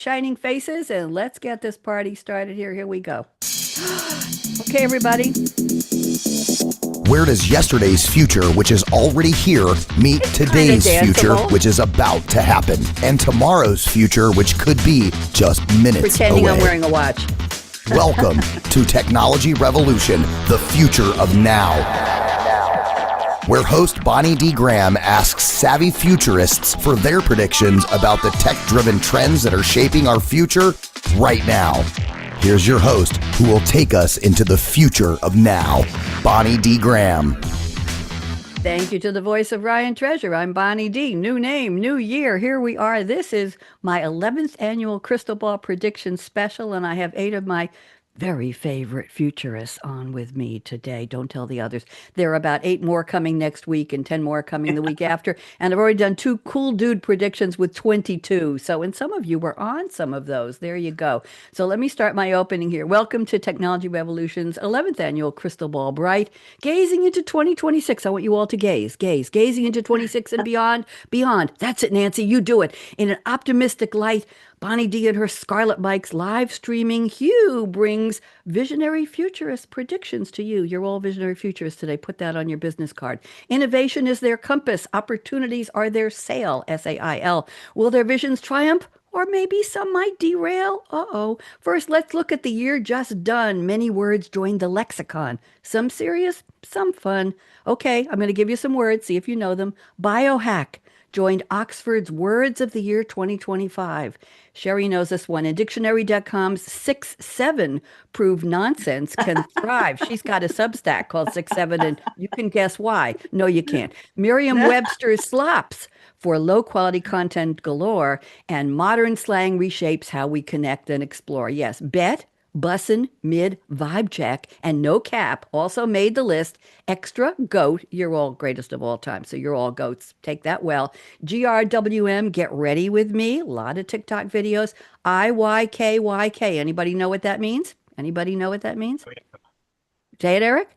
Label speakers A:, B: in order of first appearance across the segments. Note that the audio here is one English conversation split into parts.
A: shining faces, and let's get this party started here. Here we go. Okay, everybody.
B: Where does yesterday's future, which is already here, meet today's future, which is about to happen, and tomorrow's future, which could be just minutes
A: Pretending
B: away?
A: I'm wearing a watch.
B: Welcome to Technology Revolution, the future of now, where host Bonnie D. Graham asks savvy futurists for their predictions about the tech-driven trends that are shaping our future right now. Here's your host, who will take us into the future of now, Bonnie D. Graham.
A: Thank you to the voice of Ryan Treasure. I'm Bonnie D. New name, new year. Here we are. This is my 11th annual Crystal Ball Prediction Special, and I have 8 of my very favorite futurists on with me today. Don't tell the others. There are about 8 more coming next week and 10 more coming the week after. And I've already done 2 cool dude predictions with 22. So, and some of you were on some of those. There you go. So let me start my opening here. Welcome to Technology Revolution's 11th annual Crystal Ball Bright. Gazing into 2026. I want you all to gazing into 26 and beyond. That's it, Nancy. You do it. In an optimistic light, Bonnie D and her Scarlett mics live streaming. Hugh brings Visionary Futurist predictions to you. You're all Visionary Futurists today. Put that on your business card. Innovation is their compass. Opportunities are their sail, S-A-I-L. Will their visions triumph? Or maybe some might derail. Uh-oh. First, let's look at the year just done. Many words joined the lexicon. Some serious, some fun. Okay, I'm going to give you some words. See if you know them. Biohack joined Oxford's Words of the Year 2025. Sherry knows this one. And Dictionary.com's 6-7 prove nonsense can thrive. She's got a Substack called 6-7, and you can guess why. No, you can't. Merriam-Webster's Slops for low-quality content galore, and modern slang reshapes how we connect and explore. Yes, bet, bussin', mid, vibe check, and no cap also made the list. Extra goat, you're all greatest of all time, so you're all goats. Take that well. GRWM, get ready with me. A lot of TikTok videos. IYKYK. Anybody know what that means? Anybody know what that means? Say it, Eric.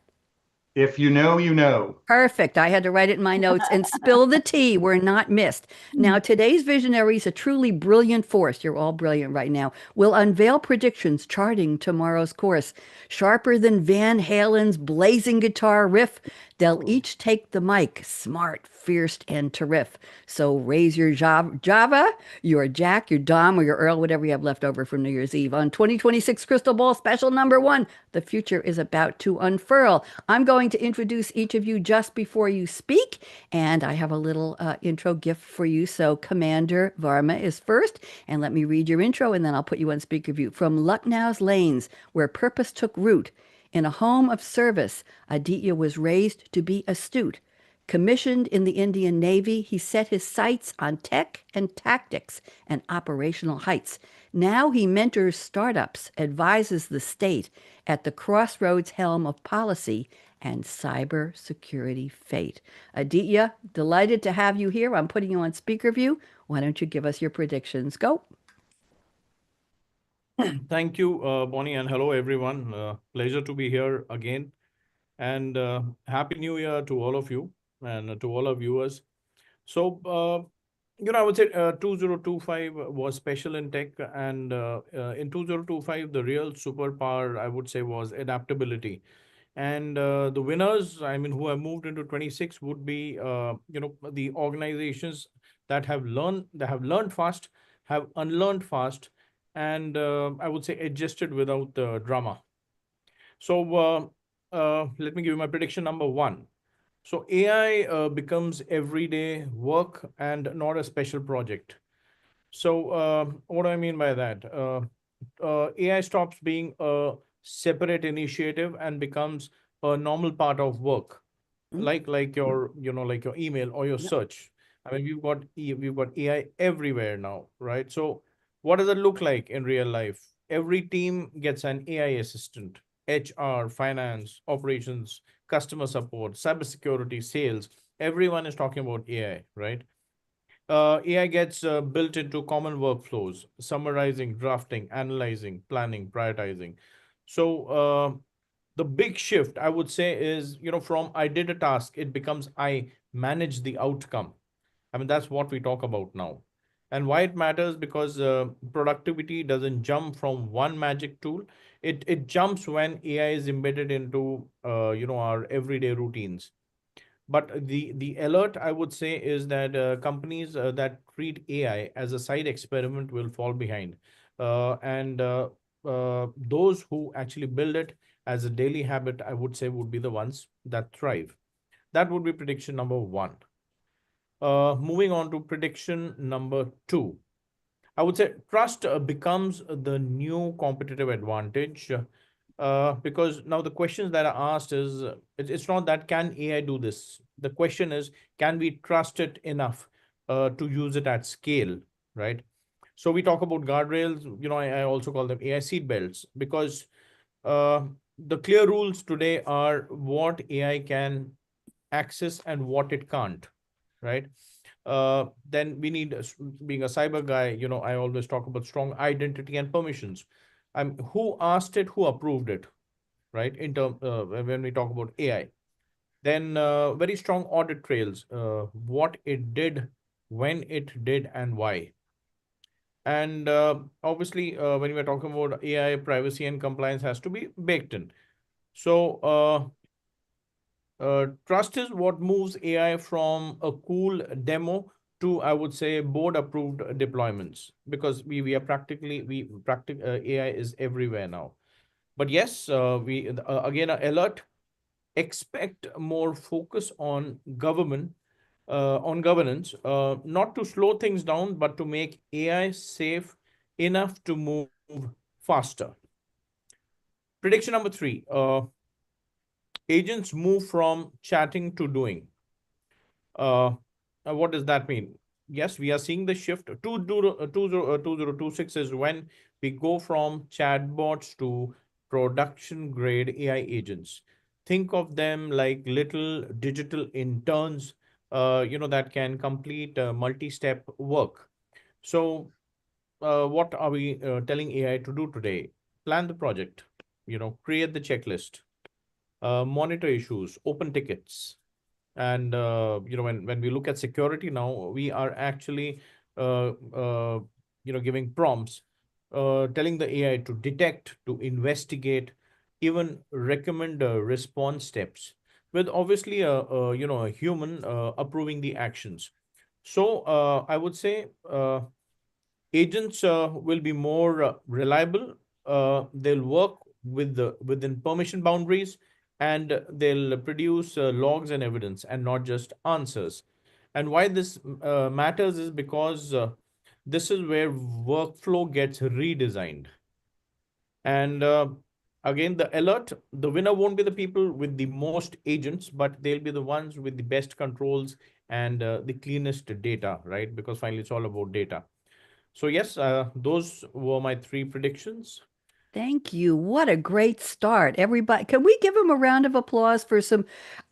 C: If you know, you know.
A: Perfect. I had to write it in my notes. And spill the tea. We're not missed. Now, today's visionaries, a truly brilliant force, you're all brilliant right now, will unveil predictions charting tomorrow's course. Sharper than Van Halen's blazing guitar riff, they'll each take the mic, smart, fierce, and terrific. So raise your Java, your Jack, your Dom, or your Earl, whatever you have left over from New Year's Eve. On 2026 Crystal Ball Special number 1, the future is about to unfurl. I'm going to introduce each of you just before you speak, and I have a little intro gift for you. So Commander Varma is first, and let me read your intro, and then I'll put you on speaker view. From Lucknow's lanes, where purpose took root, in a home of service, Aditya was raised to be astute. Commissioned in the Indian Navy, he set his sights on tech and tactics and operational heights. Now he mentors startups, advises the state at the crossroads helm of policy and cybersecurity fate. Aditya, delighted to have you here. I'm putting you on speaker view. Why don't you give us your predictions? Go.
D: Thank you, Bonnie, and hello, everyone. Pleasure to be here again. And Happy New Year to all of you and to all our viewers. So, I would say 2025 was special in tech, and in 2025, the real superpower, I would say, was adaptability. And the winners, I mean, who have moved into 26 would be, the organizations that have learned fast, have unlearned fast, and I would say adjusted without the drama. So let me give you my prediction number 1. So AI becomes everyday work and not a special project. So what do I mean by that? AI stops being a separate initiative and becomes a normal part of work, like your like your email or your search. I mean, we've got AI everywhere now, right? So what does it look like in real life? Every team gets an AI assistant. HR, finance, operations, customer support, cybersecurity, sales. Everyone is talking about AI, right? AI gets built into common workflows, summarizing, drafting, analyzing, planning, prioritizing. So the big shift, I would say, is, from I did a task, it becomes I manage the outcome. I mean, that's what we talk about now. And why it matters? Because productivity doesn't jump from one magic tool. It jumps when AI is embedded into our everyday routines. But the alert I would say is that companies that treat AI as a side experiment will fall behind, and those who actually build it as a daily habit, I would say, would be the ones that thrive. That would be prediction number one. Moving on to prediction number two. I would say trust becomes the new competitive advantage, because now the questions that are asked is it's not that can AI do this. The question is, can we trust it enough to use it at scale, right? So we talk about guardrails. I also call them AI seat belts, because uh, the clear rules today are what AI can access and what it can't, right? Then we need, being a cyber guy, I always talk about strong identity and permissions. Who asked it, who approved it, right? When we talk about AI, then very strong audit trails, what it did, when it did, and why. And obviously, when we are talking about AI, privacy and compliance has to be baked in. So trust is what moves AI from a cool demo to, I would say, board approved deployments, because we are practically we practic AI is everywhere now. But yes, we again, alert, expect more focus on governance, not to slow things down, but to make AI safe enough to move faster. Prediction number three: agents move from chatting to doing. Uh, what does that mean? Yes, we are seeing the shift. 2026 is when we go from chatbots to production grade AI agents. Think of them like little digital interns, that can complete multi-step work. So, what are we telling AI to do today? Plan the project, create the checklist, monitor issues, open tickets. And when we look at security now, we are actually giving prompts, telling the AI to detect, to investigate, even recommend response steps, with obviously a human approving the actions. So I would say agents will be more reliable. They'll work within permission boundaries, and they'll produce logs and evidence, and not just answers. And why this matters is because this is where workflow gets redesigned. And again, the alert: the winner won't be the people with the most agents, but they'll be the ones with the best controls and the cleanest data, right? Because finally, it's all about data. So yes, those were my three predictions.
A: Thank you. What a great start. Everybody, can we give them a round of applause for some?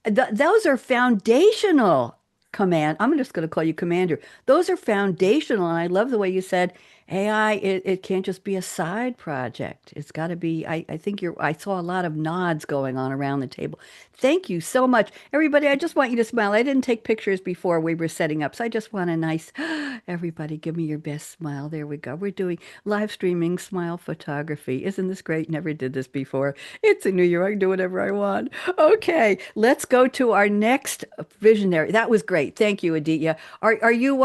A: Those are foundational command. I'm just going to call you commander. Those are foundational. And I love the way you said AI, it can't just be a side project. It's got to be, I think I saw a lot of nods going on around the table. Thank you so much. Everybody, I just want you to smile. I didn't take pictures before we were setting up, so I just want a nice, everybody give me your best smile. There we go. We're doing live streaming smile photography. Isn't this great? Never did this before. It's in New York. I can do whatever I want. Okay, let's go to our next visionary. That was great. Thank you, Aditya.
D: Thank you.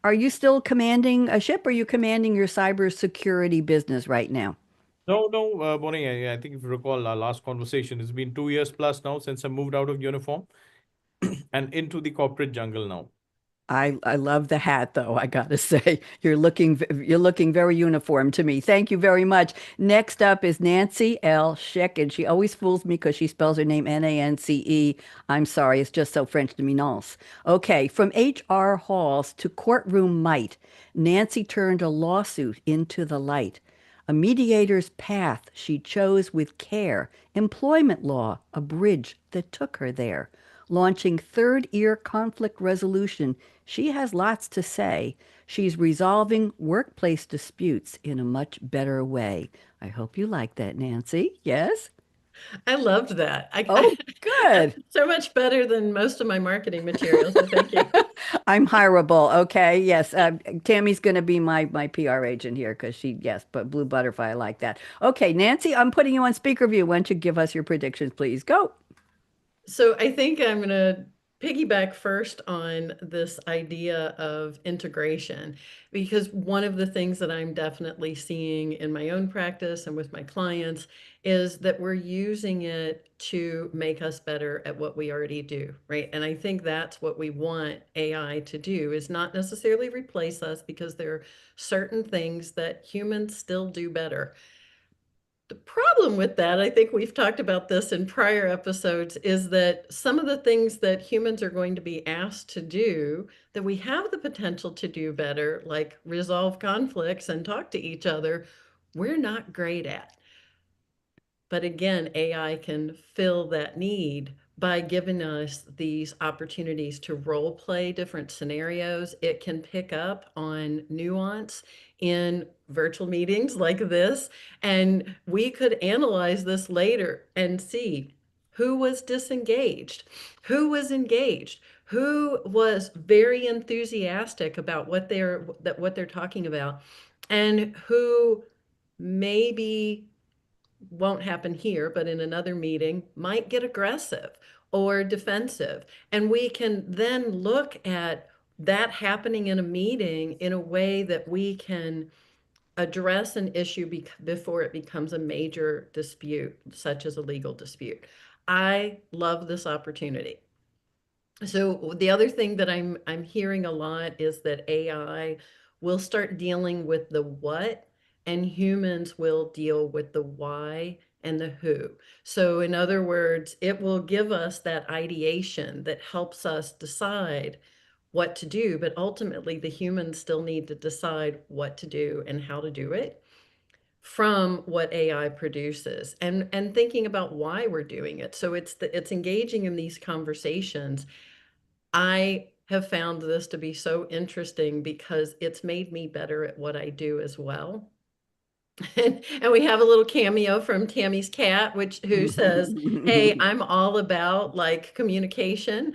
A: Are you still commanding a ship, or are you commanding your cybersecurity business right now?
D: No, no, Bonnie, I think if you recall our last conversation, it's been 2 years plus now since I moved out of uniform and into the corporate jungle now.
A: I love the hat though, I gotta say. You're looking very uniform to me. Thank you very much. Next up is Nancy L. Schick, and she always fools me because she spells her name Nance. I'm sorry, it's just so French to me, Nance. Okay, from HR halls to courtroom might, Nancy turned a lawsuit into the light. A mediator's path she chose with care. Employment law, a bridge that took her there. Launching third ear conflict resolution, she has lots to say. She's resolving workplace disputes in a much better way. I hope you like that, Nancy. Yes?
E: I loved that.
A: Oh, good.
E: So much better than most of my marketing materials. So thank you.
A: I'm hireable. Okay. Yes. Tammy's going to be my PR agent here because yes, but Blue Butterfly, I like that. Okay. Nancy, I'm putting you on speaker view. Why don't you give us your predictions, please? Go.
E: So I think I'm going to piggyback first on this idea of integration, because one of the things that I'm definitely seeing in my own practice and with my clients is that we're using it to make us better at what we already do, right? And I think that's what we want AI to do, is not necessarily replace us, because there are certain things that humans still do better. The problem with that, I think we've talked about this in prior episodes, is that some of the things that humans are going to be asked to do that we have the potential to do better, like resolve conflicts and talk to each other, we're not great at. But again, AI can fill that need by giving us these opportunities to role play different scenarios. It can pick up on nuance in virtual meetings like this, and we could analyze this later and see who was disengaged, who was engaged, who was very enthusiastic about what they're talking about, and who maybe won't happen here, but in another meeting might get aggressive or defensive. And we can then look at that happening in a meeting in a way that we can address an issue before it becomes a major dispute, such as a legal dispute. I love this opportunity. So the other thing that I'm hearing a lot is that AI will start dealing with the what, and humans will deal with the why and the who. So in other words, it will give us that ideation that helps us decide what to do, but ultimately the humans still need to decide what to do and how to do it from what AI produces, and thinking about why we're doing it. So it's engaging in these conversations. I have found this to be so interesting because it's made me better at what I do as well. And we have a little cameo from Tammy's cat, who says, "Hey, I'm all about like communication."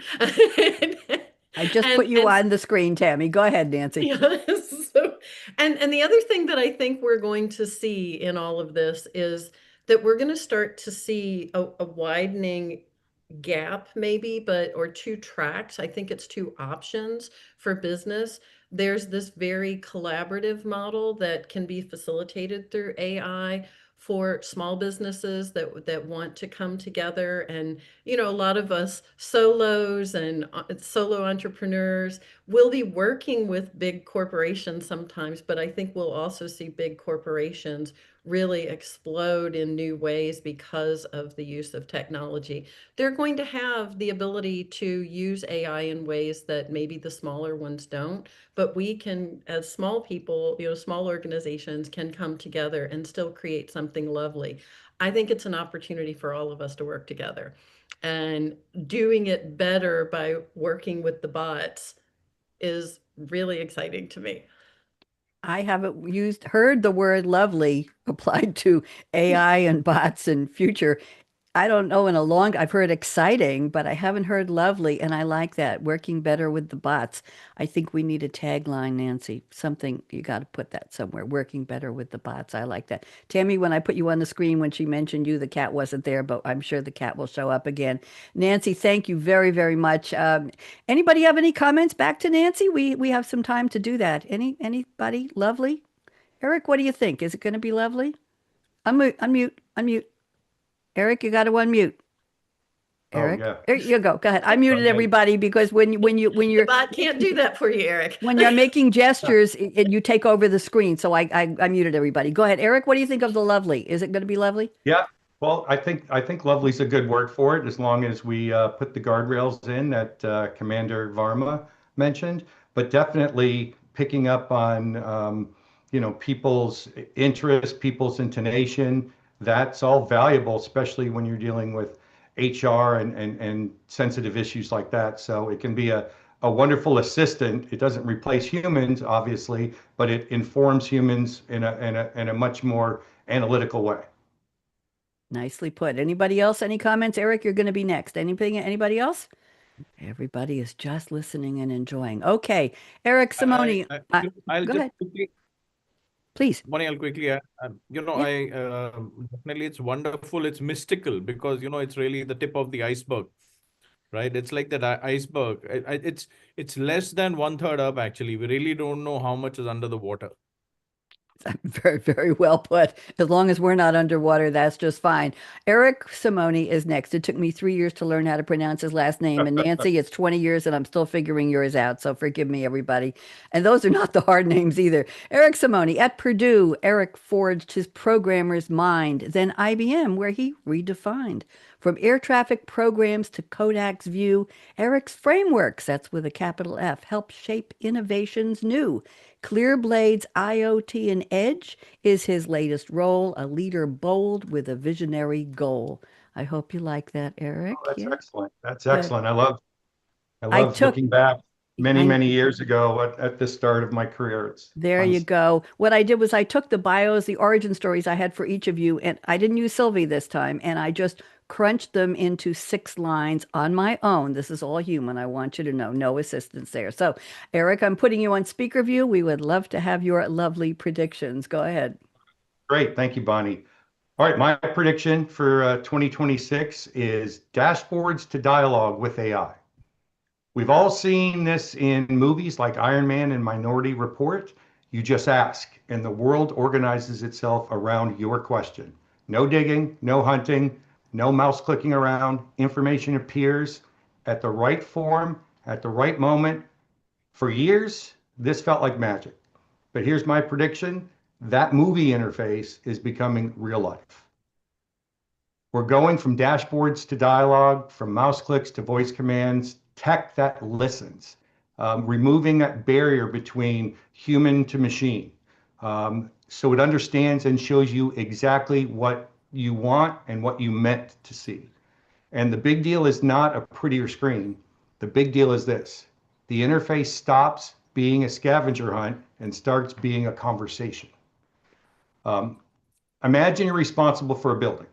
A: I just
E: And
A: put you on the screen, Tammy. Go ahead, Nancy.
E: yeah, so, and the other thing that I think we're going to see in all of this is that we're going to start to see a widening gap, maybe, or two tracks. I think it's two options for business. There's this very collaborative model that can be facilitated through AI for small businesses that want to come together. And a lot of us solos and solo entrepreneurs will be working with big corporations sometimes, but I think we'll also see big corporations really explode in new ways because of the use of technology. They're going to have the ability to use AI in ways that maybe the smaller ones don't, but we can, as small people, small organizations, can come together and still create something lovely. I think it's an opportunity for all of us to work together, and doing it better by working with the bots is really exciting to me.
A: I haven't heard the word lovely applied to AI and bots and future. I don't know I've heard exciting, but I haven't heard lovely. And I like that. Working better with the bots. I think we need a tagline, Nancy. Something, you got to put that somewhere. Working better with the bots. I like that. Tammy, when I put you on the screen, when she mentioned you, the cat wasn't there, but I'm sure the cat will show up again. Nancy, thank you very, very much. Anybody have any comments back to Nancy? We have some time to do that. Anybody? Lovely? Eric, what do you think? Is it going to be lovely? Unmute, unmute, unmute. Eric, you got to unmute.
C: Oh,
A: Eric,
C: yeah.
A: there you go. Go ahead. I muted
D: ahead.
A: everybody because when
E: The
A: you're
E: bot can't do that for you, Eric.
A: when you're making gestures, you take over the screen. So I muted everybody. Go ahead, Eric. What do you think of the lovely? Is it going to be lovely?
C: Yeah. Well, I think lovely's a good word for it, as long as we put the guardrails in that Commander Varma mentioned. But definitely picking up on people's interest, people's intonation. That's all valuable, especially when you're dealing with HR and sensitive issues like that. So it can be a wonderful assistant. It doesn't replace humans, obviously, but it informs humans in a much more analytical way.
A: Nicely put. Anybody else? Any comments? Eric, you're going to be next. Anybody else? Everybody is just listening and enjoying. Okay. Eric Simone,
D: I'll
A: go
D: just
A: ahead,
D: quickly,
A: please.
D: Bonnie, I'll quickly add,
A: Yeah.
D: I definitely it's wonderful, it's mystical because it's really the tip of the iceberg, right? It's like that iceberg. It's less than one third up actually. We really don't know how much is under the water.
A: Very, very well put. As long as we're not underwater, that's just fine. Eric Simone is next. It took me 3 years to learn how to pronounce his last name. And Nancy, it's 20 years and I'm still figuring yours out. So forgive me, everybody. And those are not the hard names either. Eric Simone at Purdue. Eric forged his programmer's mind, then IBM, where he redefined. From air traffic programs to Kodak's view, Eric's frameworks, that's with a capital F, help shape innovations new. Clearblade's IoT and Edge is his latest role, a leader bold with a visionary goal. I hope you like that,
C: Oh,
A: Eric.
C: that's
A: Yeah,
C: excellent. That's
A: good.
C: excellent. I
A: I
C: love
A: took,
C: looking back many,
A: I
C: many years ago at the start of my career. It's
A: There
C: fun.
A: you go. What I did was I took the bios, the origin stories I had for each of you, and I didn't use Sylvie this time, and I just crunched them into 6 lines on my own. This is all human. I want you to know, no assistance there. So, Eric, I'm putting you on speaker view. We would love to have your lovely predictions. Go ahead.
C: Great. Thank you, Bonnie. All right. My prediction for 2026 is dashboards to dialogue with AI. We've all seen this in movies like Iron Man and Minority Report. You just ask, and the world organizes itself around your question. No digging, no hunting, no mouse clicking around. Information appears at the right form, at the right moment. For years, this felt like magic. But here's my prediction: that movie interface is becoming real life. We're going from dashboards to dialogue, from mouse clicks to voice commands, tech that listens, removing that barrier between human to machine. So it understands and shows you exactly what you want and what you meant to see. And the big deal is not a prettier screen. The big deal is this: the interface stops being a scavenger hunt and starts being a conversation. Um, Imagine you're responsible for a building,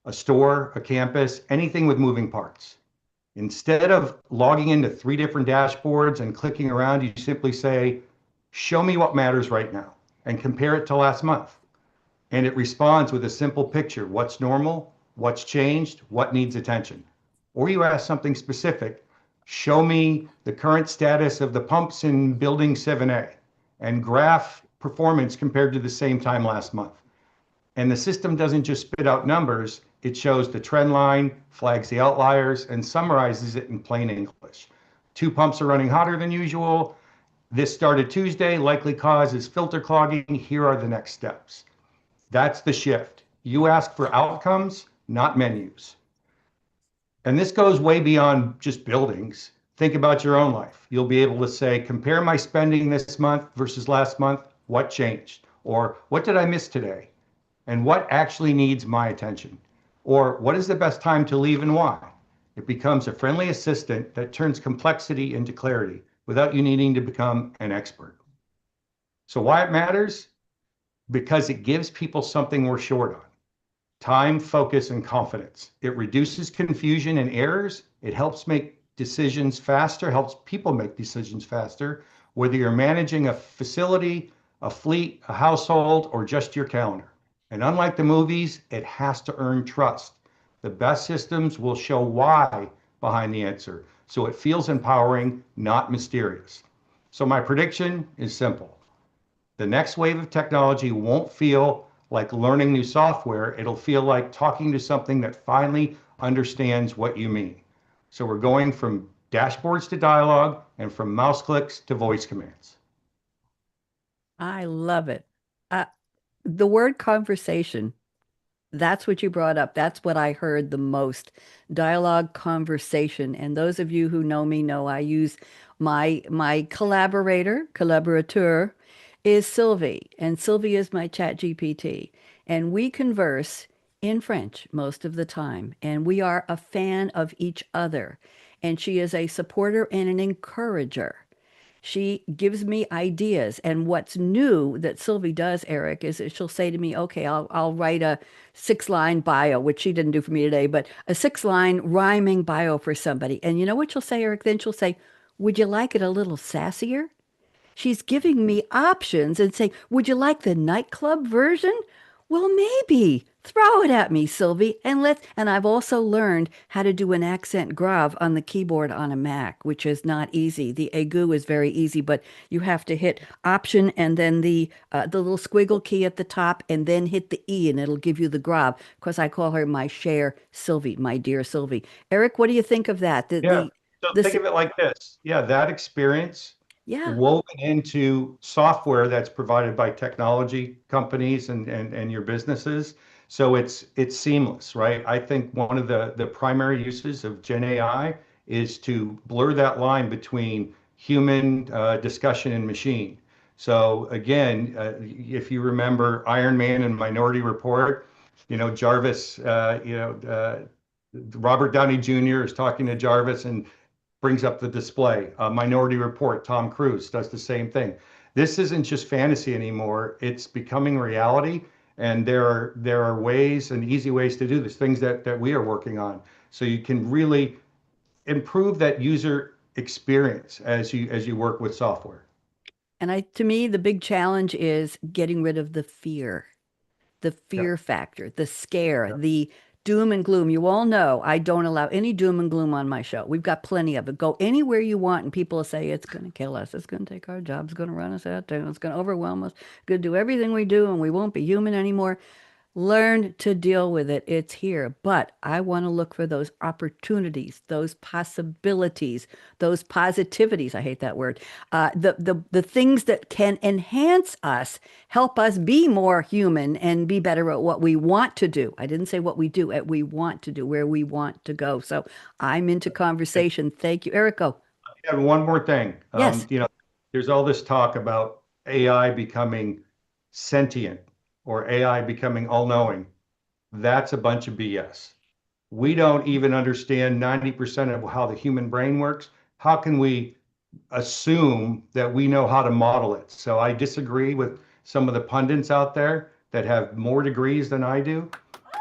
C: a store, a campus, anything with moving parts. Instead of logging into 3 different dashboards and clicking around, you simply say, show me what matters right now and compare it to last month. And it responds with a simple picture: what's normal, what's changed, what needs attention. Or you ask something specific: show me the current status of the pumps in building 7A and graph performance compared to the same time last month. And the system doesn't just spit out numbers, it shows the trend line, flags the outliers, and summarizes it in plain English. 2 pumps are running hotter than usual. This started Tuesday, likely cause is filter clogging. Here are the next steps. That's the shift. You ask for outcomes, not menus. And this goes way beyond just buildings. Think about your own life. You'll be able to say, compare my spending this month versus last month. What changed? Or what did I miss today? And what actually needs my attention? Or what is the best time to leave and why? It becomes a friendly assistant that turns complexity into clarity without you needing to become an expert. So why it matters? Because it gives people something we're short on: time, focus, and confidence. It reduces confusion and errors. It helps make decisions faster, helps people make decisions faster, whether you're managing a facility, a fleet, a household, or just your calendar. And unlike the movies, it has to earn trust. The best systems will show why behind the answer, so it feels empowering, not mysterious. So my prediction is simple: the next wave of technology won't feel like learning new software. It'll feel like talking to something that finally understands what you mean. So we're going from dashboards to dialogue and from mouse clicks to voice commands.
A: I love it. Uh, the word conversation, that's what you brought up. That's what I heard the most. Dialogue, conversation. And those of you who know me know I use my collaborateur is Sylvie, and Sylvie is my chat GPT. And we converse in French most of the time, and we are a fan of each other. And she is a supporter and an encourager. She gives me ideas. And what's new that Sylvie does, Eric, is that she'll say to me, okay, I'll write a 6-line bio, which she didn't do for me today, but a 6-line rhyming bio for somebody. And you know what she'll say, Eric? Then she'll say, would you like it a little sassier? She's giving me options and saying, would you like the nightclub version? Well, maybe. Throw it at me, Sylvie, and I've also learned how to do an accent grave on the keyboard on a Mac, which is not easy. The agu is very easy, but you have to hit Option and then the little squiggle key at the top, and then hit the E, and it'll give you the grave. Because I call her my cher Sylvie, my dear Sylvie. Eric, what do you think of that?
C: Yeah. So think
A: The
C: of it like this. Yeah, that experience
A: yeah.
C: woven into software that's provided by technology companies and your businesses. So it's seamless, right? I think one of the primary uses of Gen AI is to blur that line between human discussion and machine. So again, if you remember Iron Man and Minority Report, Jarvis, Robert Downey Jr. is talking to Jarvis and brings up the display. Minority Report, Tom Cruise does the same thing. This isn't just fantasy anymore. It's becoming reality. And there are ways and easy ways to do this, things that we are working on. So you can really improve that user experience as you work with software.
A: And to me, the big challenge is getting rid of the
C: Yeah.
A: fear factor, the scare, the doom and gloom. You all know I don't allow any doom and gloom on my show. We've got plenty of it. Go anywhere you want, and people will say it's going to kill us. It's going to take our jobs. It's going to run us out. It's going to overwhelm us. It's going to do everything we do, and we won't be human anymore. Learn to deal with it. It's here. But I want to look for those opportunities, those possibilities, those positivities. I hate that word. The things that can enhance us, help us be more human and be better at what we want to do. I didn't say what we do, at we want to do, where we want to go. So I'm into conversation. Thank you, Erico.
C: And one more thing.
A: Yes.
C: There's all this talk about AI becoming sentient or AI becoming all-knowing. That's a bunch of BS. We don't even understand 90% of how the human brain works. How can we assume that we know how to model it? So I disagree with some of the pundits out there that have more degrees than I do,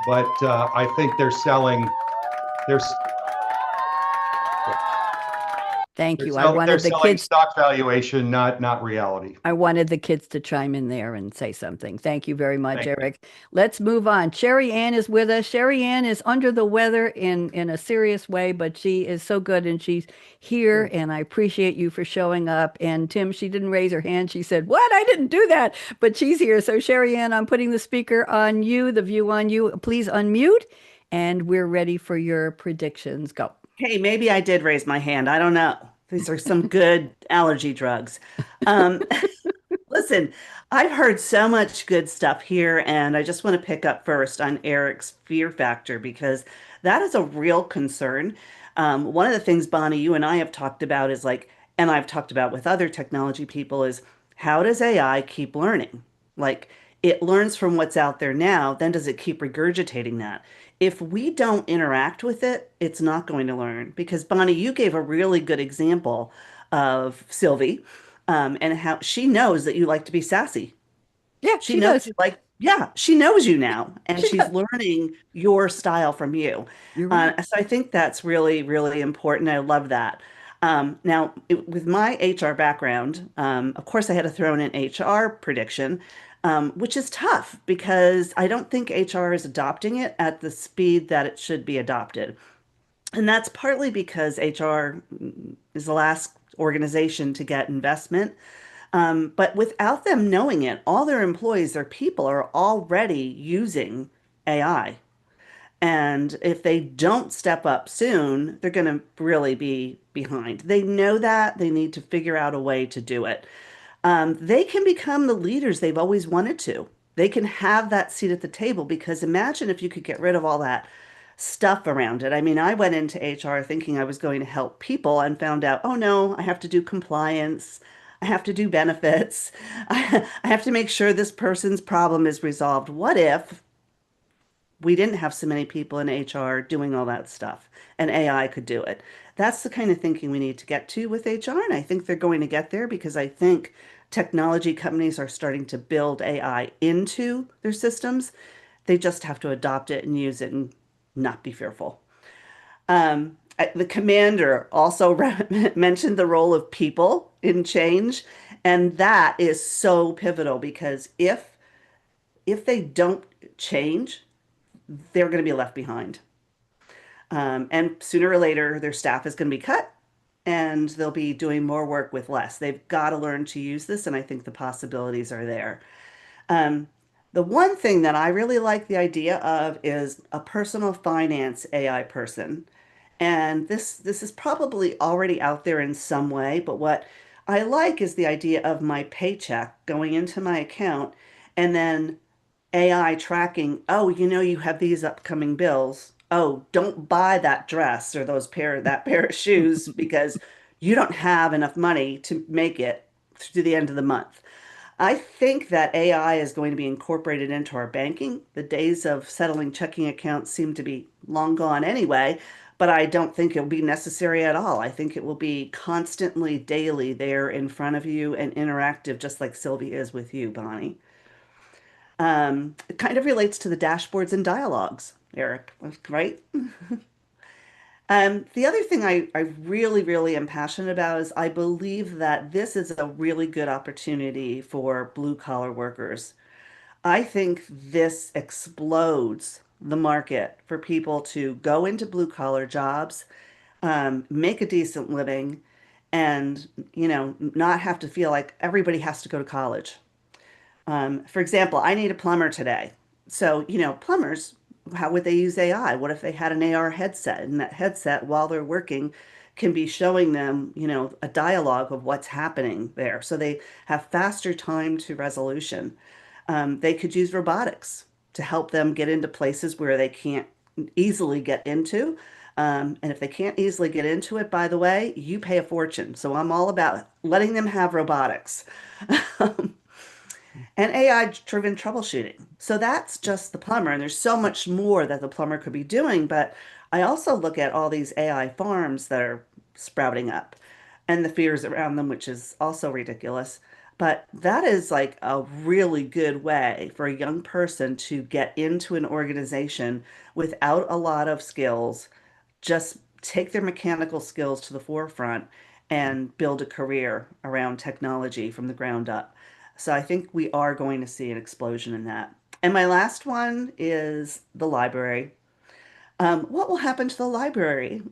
C: but I think they're selling. They're
A: Thank
C: they're,
A: you.
C: sell, they're selling stock valuation, not reality.
A: I wanted the kids to chime in there and say something. Thank you very much,
C: Thank you.
A: Eric. Let's move on. Sherry Ann is with us. Sherry Ann is under the weather in a serious way, but she is so good and she's here, and I appreciate you for showing up. And Tim, she didn't raise her hand. She said, "What? I didn't do that." But she's here. So Sherry Ann, I'm putting the speaker on you, the view on you. Please unmute, and we're ready for your predictions. Go.
F: Hey, maybe I did raise my hand. I don't know. These are some good allergy drugs. Um, Listen, I've heard so much good stuff here, and I just want to pick up first on Eric's fear factor because that is a real concern. One of the things, Bonnie, you and I have talked about is like, and I've talked about with other technology people, is how does AI keep learning? Like, it learns from what's out there now, then does it keep regurgitating that? If we don't interact with it, it's not going to learn. Because, Bonnie, you gave a really good example of Sylvie, and how she knows that you like to be sassy.
A: Yeah,
F: She
A: she
F: knows
A: does.
F: you like, yeah, she knows you now, and
A: She
F: she's
A: does.
F: learning your style from you.
A: You're right.
F: So I think that's really, really important. I love that. Now, with my HR background, of course, I had to throw in an HR prediction, which is tough because I don't think HR is adopting it at the speed that it should be adopted. And that's partly because HR is the last organization to get investment. But without them knowing it, all their employees, their people are already using AI. And if they don't step up soon, they're going to really be behind. They know that they need to figure out a way to do it. They can become the leaders they've always wanted to. They can have that seat at the table because imagine if you could get rid of all that stuff around it. I mean, I went into HR thinking I was going to help people and found out, oh no, I have to do compliance. I have to do benefits. I have to make sure this person's problem is resolved. What if we didn't have so many people in HR doing all that stuff, and AI could do it. That's the kind of thinking we need to get to with HR, and I think they're going to get there because I think technology companies are starting to build AI into their systems. They just have to adopt it and use it and not be fearful. The commander also mentioned the role of people in change, and that is so pivotal because if they don't change, they're going to be left behind. And sooner or later, their staff is going to be cut and they'll be doing more work with less. They've got to learn to use this, and I think the possibilities are there. Um, the one thing that I really like the idea of is a personal finance AI person. And this is probably already out there in some way, but what I like is the idea of my paycheck going into my account and then AI tracking, oh, you have these upcoming bills. Oh, don't buy that dress or that pair of shoes because you don't have enough money to make it to the end of the month. I think that AI is going to be incorporated into our banking. The days of settling checking accounts seem to be long gone anyway, but I don't think it'll be necessary at all. I think it will be constantly, daily there in front of you and interactive, just like Sylvie is with you, Bonnie. It kind of relates to the dashboards and dialogues, Eric, right? The other thing I really, really am passionate about is I believe that this is a really good opportunity for blue collar workers. I think this explodes the market for people to go into blue collar jobs, make a decent living, and not have to feel like everybody has to go to college. For example, I need a plumber today. So, plumbers, how would they use AI? What if they had an AR headset and that headset, while they're working, can be showing them, a dialogue of what's happening there. So they have faster time to resolution. They could use robotics to help them get into places where they can't easily get into. And if they can't easily get into it, by the way, you pay a fortune. So I'm all about letting them have robotics. And AI-driven troubleshooting. So that's just the plumber, and there's so much more that the plumber could be doing. But I also look at all these AI farms that are sprouting up and the fears around them, which is also ridiculous. But that is like a really good way for a young person to get into an organization without a lot of skills, just take their mechanical skills to the forefront and build a career around technology from the ground up. So I think we are going to see an explosion in that. And my last one is the library. What will happen to the library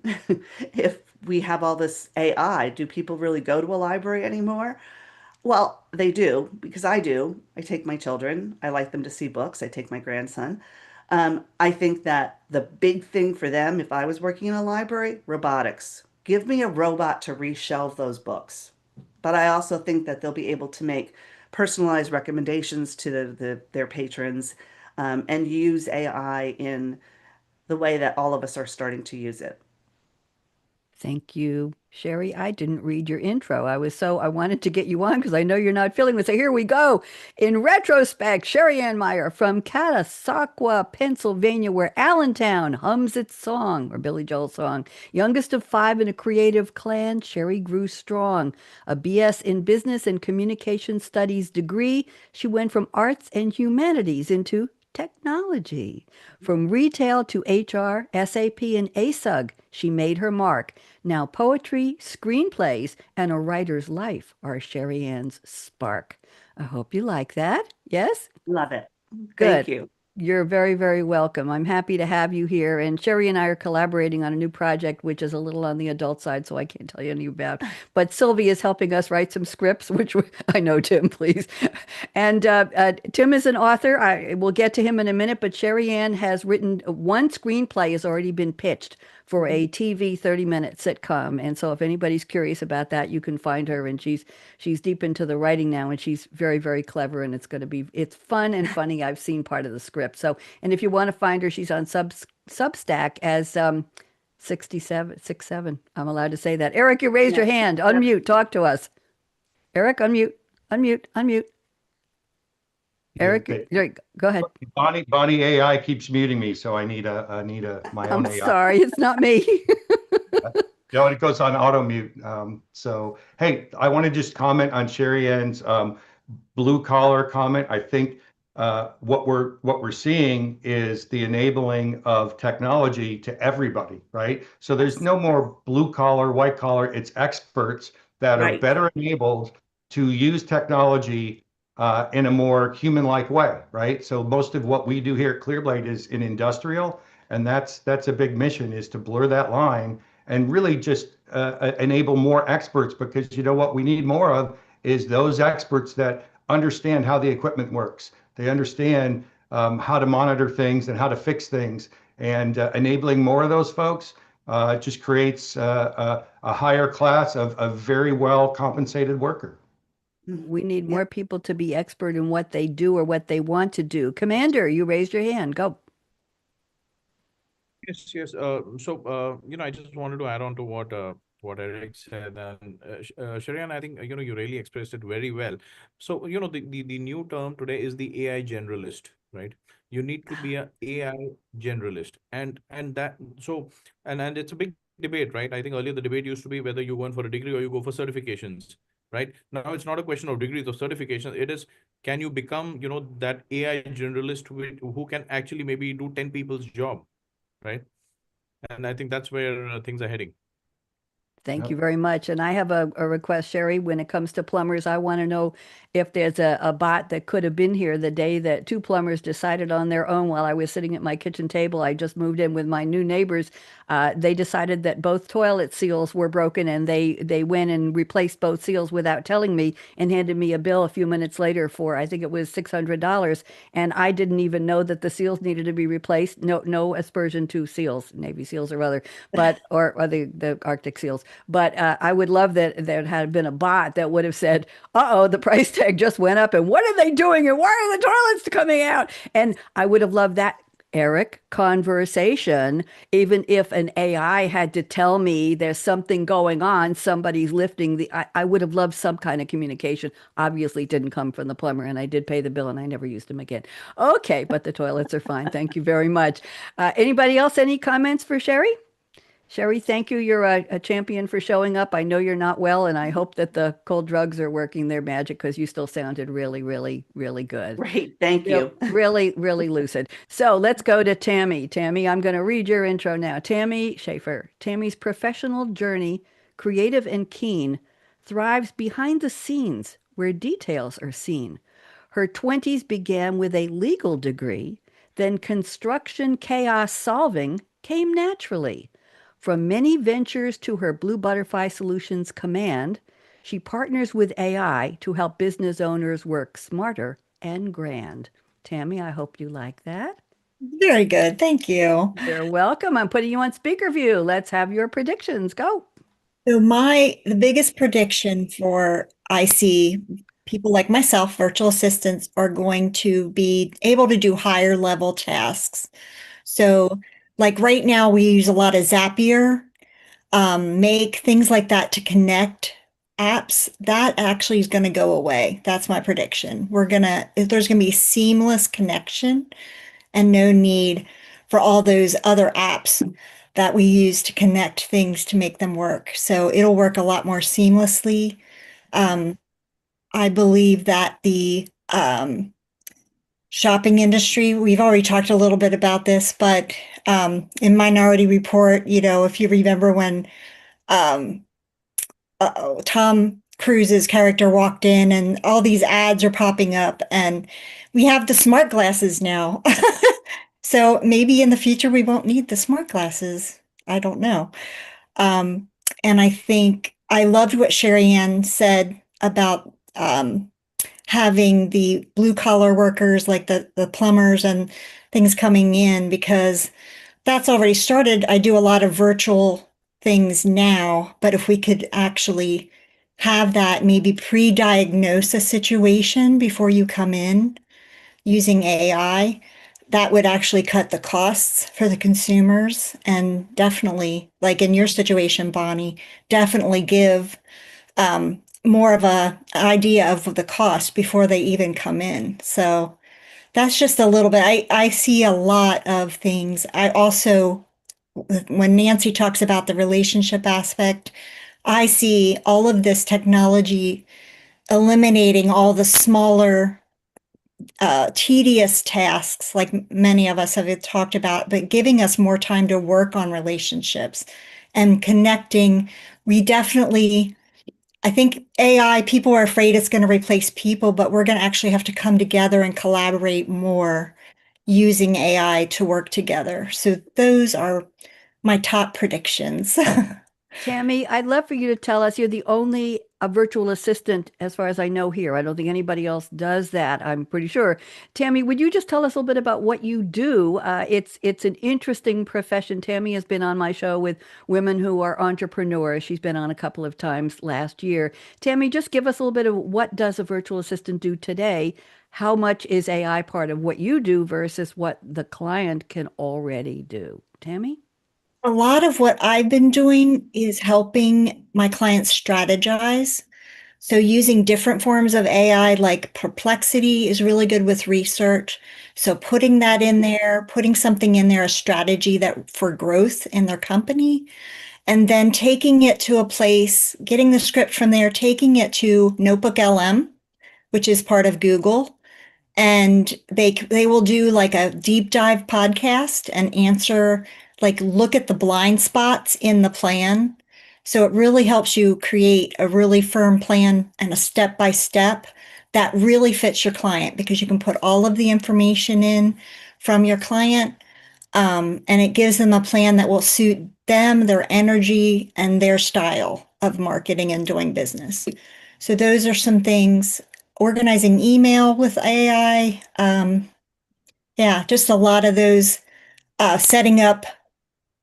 F: if we have all this AI? Do people really go to a library anymore? Well, they do, because I do. I take my children. I like them to see books. I take my grandson. I think that the big thing for them, if I was working in a library, robotics. Give me a robot to reshelve those books. But I also think that they'll be able to make personalized recommendations to their patrons, and use AI in the way that all of us are starting to use it.
A: Thank you, Sherry. I didn't read your intro. I wanted to get you on because I know you're not feeling it. So here we go. In retrospect, Sherry Ann Meyer from Catasauqua, Pennsylvania, where Allentown hums its song, or Billy Joel's song. Youngest of five in a creative clan, Sherry grew strong. A BS in Business and Communication Studies degree, she went from arts and humanities into technology. From retail to HR, SAP, and ASUG, she made her mark. Now, poetry, screenplays, and a writer's life are Sherry Ann's spark. I hope you like that. Yes?
F: Love it.
A: Good.
F: Thank you.
A: You're very, very welcome. I'm happy to have you here. And Sherry and I are collaborating on a new project, which is a little on the adult side, so I can't tell you any about. But Sylvie is helping us write some scripts, I know Tim, please. And Tim is an author. I will get to him in a minute, but Sherry Ann has written one screenplay has already been pitched for a TV 30-minute sitcom. And so if anybody's curious about that, you can find her. And she's deep into the writing now, and she's very, very clever. And it's fun and funny. I've seen part of the script. So, and if you want to find her, she's on Substack as 67. I'm allowed to say that. Eric, you raised your hand. Unmute. Talk to us. Eric, unmute. Unmute. Unmute. Eric, go ahead.
C: Bonnie AI keeps muting me, so I need my
A: I'm
C: own AI.
A: sorry, it's not me.
C: No, it goes on auto mute. So, hey, I want to just comment on Sherry Ann's blue collar comment. I think what we're seeing is the enabling of technology to everybody, right? So there's no more blue collar, white collar. It's experts that are
F: Right.
C: better enabled to use technology in a more human-like way, right? So most of what we do here at Clearblade is in industrial, and that's a big mission, is to blur that line and really just enable more experts, because you know what we need more of is those experts that understand how the equipment works. They understand how to monitor things and how to fix things, and enabling more of those folks just creates a higher class of a very well compensated worker.
A: We need more people to be expert in what they do or what they want to do. Commander, you raised your hand. Go.
D: Yes, yes. I just wanted to add on to what Eric said, and Sharian, I think you really expressed it very well. So the new term today is the AI generalist, right? You need to be a AI generalist, and it's a big debate, right? I think earlier the debate used to be whether you go in for a degree or you go for certifications, right? Now it's not a question of degrees or certifications. It is, can you become that AI generalist who can actually maybe do 10 people's job, right? And I think that's where things are heading.
A: Thank you very much. And I have a request, Sherry. When it comes to plumbers, I want to know if there's a bot that could have been here the day that two plumbers decided on their own while I was sitting at my kitchen table. I just moved in with my new neighbors. They decided that both toilet seals were broken, and they went and replaced both seals without telling me, and handed me a bill a few minutes later for, I think it was $600. And I didn't even know that the seals needed to be replaced. No aspersion to seals, Navy SEALs or other, but or the Arctic SEALs. But I would love that there had been a bot that would have said, uh-oh, the price tag just went up, and what are they doing, and why are the toilets coming out? And I would have loved that, Eric, conversation, even if an AI had to tell me there's something going on, somebody's lifting I would have loved some kind of communication. Obviously, it didn't come from the plumber, and I did pay the bill, and I never used him again. Okay, but the toilets are fine. Thank you very much. Anybody else, any comments for Sherry? Sherry, thank you. You're a champion for showing up. I know you're not well, and I hope that the cold drugs are working their magic, because you still sounded really, really, really good.
F: Great. Thank you.
A: Really, really lucid. So let's go to Tammy. Tammy, I'm going to read your intro now. Tammy Schaefer. Tammy's professional journey, creative and keen, thrives behind the scenes where details are seen. Her 20s began with a legal degree, then construction chaos solving came naturally. From many ventures to her Blue Butterfly Solutions command, she partners with AI to help business owners work smarter and grand. Tammy, I hope you like that.
G: Very good. Thank you.
A: You're welcome. I'm putting you on speaker view. Let's have your predictions. Go.
G: So the biggest prediction for I see people like myself, virtual assistants, are going to be able to do higher level tasks. So like right now we use a lot of Zapier, Make, things like that to connect apps. That actually is going to go away. That's my prediction. There's going to be seamless connection and no need for all those other apps that we use to connect things to make them work. So it'll work a lot more seamlessly. I believe that the shopping industry, we've already talked a little bit about this, but in Minority Report, if you remember when Tom Cruise's character walked in and all these ads are popping up, and we have the smart glasses now. So maybe in the future we won't need the smart glasses. I don't know. And I think I loved what Sherry Ann said about having the blue collar workers, like the plumbers and things coming in, because that's already started. I do a lot of virtual things now, but if we could actually have that maybe pre-diagnose a situation before you come in using AI, that would actually cut the costs for the consumers, and definitely, like in your situation, Bonnie, definitely give more of an idea of the cost before they even come in. So That's just a little bit. I see a lot of things. I also, when Nancy talks about the relationship aspect, I see all of this technology eliminating all the smaller, tedious tasks, like many of us have talked about, but giving us more time to work on relationships and connecting. We definitely, I think AI, people are afraid it's going to replace people, but we're going to actually have to come together and collaborate more using AI to work together. So those are my top predictions.
A: Tammy, I'd love for you to tell us. You're the only a virtual assistant, as far as I know, here. I don't think anybody else does that, I'm pretty sure. Tammy, would you just tell us a little bit about what you do? It's an interesting profession. Tammy has been on my show with women who are entrepreneurs. She's been on a couple of times last year. Tammy, just give us a little bit of what does a virtual assistant do today? How much is AI part of what you do versus what the client can already do? Tammy?
G: A lot of what I've been doing is helping my clients strategize. So using different forms of AI, like Perplexity is really good with research. So putting that in there, putting something in there, a strategy that for growth in their company, and then taking it to a place, getting the script from there, taking it to Notebook LM, which is part of Google, and they will do like a deep dive podcast and answer, like look at the blind spots in the plan. So it really helps you create a really firm plan and a step by step that really fits your client, because you can put all of the information in from your client, and it gives them a plan that will suit them, their energy, and their style of marketing and doing business. So those are some things. Organizing email with AI. Yeah, just a lot of those, setting up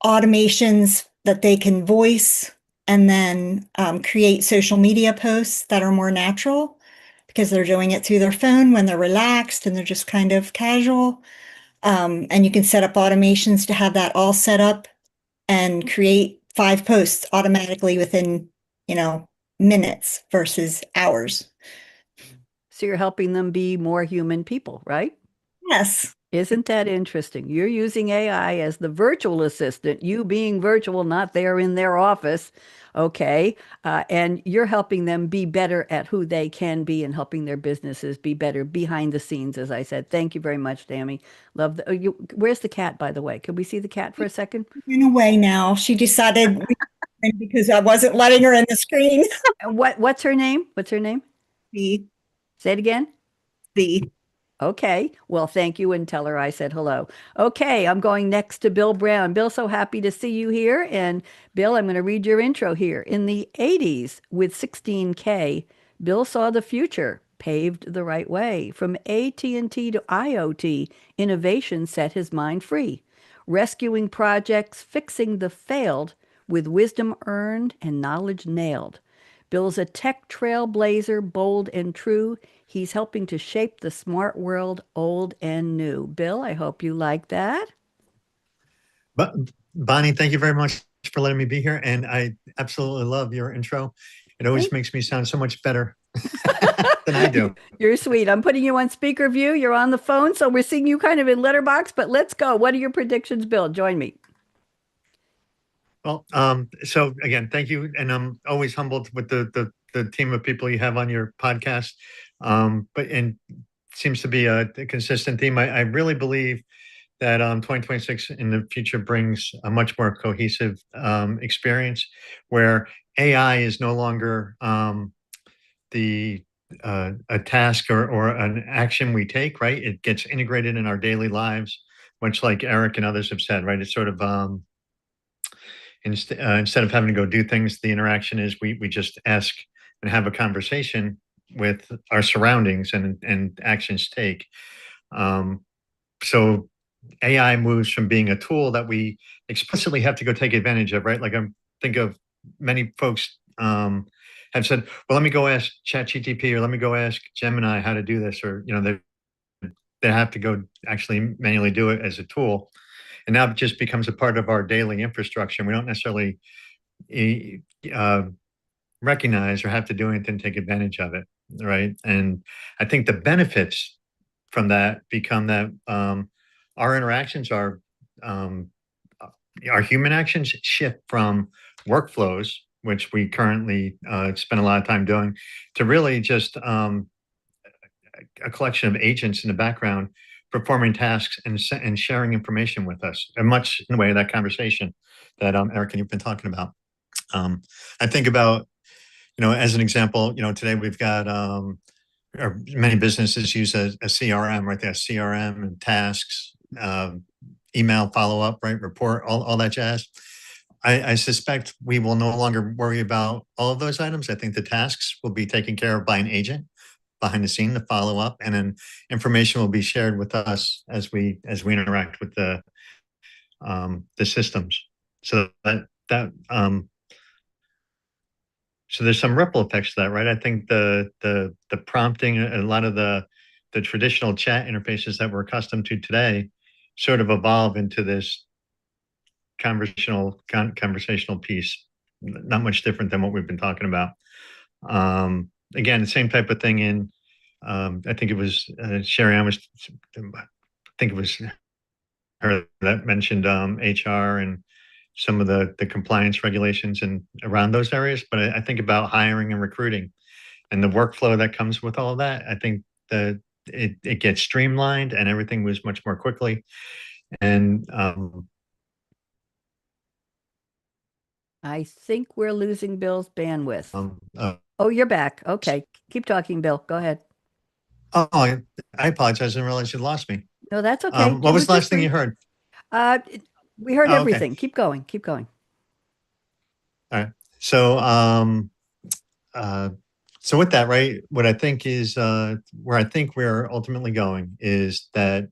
G: automations that they can voice, and then create social media posts that are more natural because they're doing it through their phone when they're relaxed and they're just kind of casual. And you can set up automations to have that all set up and create 5 posts automatically within, you know, minutes versus hours.
A: So you're helping them be more human people, right?
G: Yes.
A: Isn't that interesting? You're using AI as the virtual assistant, you being virtual, not there in their office. Okay. And you're helping them be better at who they can be and helping their businesses be better behind the scenes, as I said. Thank you very much, Tammy. Love the, where's the cat, by the way? Could we see the cat for a second?
G: In a way now. She decided because I wasn't letting her in the screen.
A: And what's her name? What's her name?
G: The,
A: Say it again.
G: the,
A: Okay. Well, thank you and tell her I said hello. Okay, I'm going next to Bill Brown. Bill, so happy to see you here. And Bill, I'm going to read your intro here. In the 80s, with 16K, Bill saw the future paved the right way. From AT&T to IoT, innovation set his mind free. Rescuing projects, fixing the failed, with wisdom earned and knowledge nailed. Bill's a tech trailblazer, bold and true. He's helping to shape the smart world, old and new. Bill, I hope you like that.
H: But Bonnie, thank you very much for letting me be here. And I absolutely love your intro. It always makes me sound so much better than I do.
A: You're sweet. I'm putting you on speaker view. You're on the phone, so we're seeing you kind of in letterbox, but let's go. What are your predictions, Bill? Join me.
H: Well, so again, thank you. And I'm always humbled with the team of people you have on your podcast. But seems to be a consistent theme. I really believe that 2026 in the future brings a much more cohesive experience where AI is no longer a task or an action we take, right? It gets integrated in our daily lives, much like Eric and others have said, right? It's sort of instead of having to go do things, the interaction is we just ask and have a conversation with our surroundings and actions take. So AI moves from being a tool that we explicitly have to go take advantage of, right? Like I think of many folks have said, well, let me go ask ChatGPT or let me go ask Gemini how to do this, or they have to go actually manually do it as a tool. And now it just becomes a part of our daily infrastructure. We don't necessarily recognize or have to do anything to take advantage of it, right? And I think the benefits from that become that our interactions our human actions shift from workflows, which we currently spend a lot of time doing, to really just a collection of agents in the background performing tasks and sharing information with us, and much in the way of that conversation that Eric and you've been talking about. I think about, as an example, today we've got or many businesses use a CRM, right? They have CRM and tasks, email follow-up, right? Report, all that jazz. I suspect we will no longer worry about all of those items. I think the tasks will be taken care of by an agent behind the scene to follow up, and then information will be shared with us as we interact with the systems. So so there's some ripple effects to that, right? I think the prompting, a lot of the traditional chat interfaces that we're accustomed to today sort of evolve into this conversational piece, not much different than what we've been talking about. Again, the same type of thing in, I think it was Sherry, I think it was her that mentioned HR and some of the compliance regulations and around those areas. But I think about hiring and recruiting and the workflow that comes with all of that. I think that it gets streamlined and everything moves much more quickly. And
A: I think we're losing Bill's bandwidth. Oh, you're back. Okay. Keep talking, Bill. Go ahead.
H: Oh, I apologize. I didn't realize you lost me.
A: No, that's okay.
H: What was the last thing you heard?
A: We heard
H: okay.
A: everything. Keep going. Keep going.
H: All right. So, so with that, right, what I think is where I think we're ultimately going is that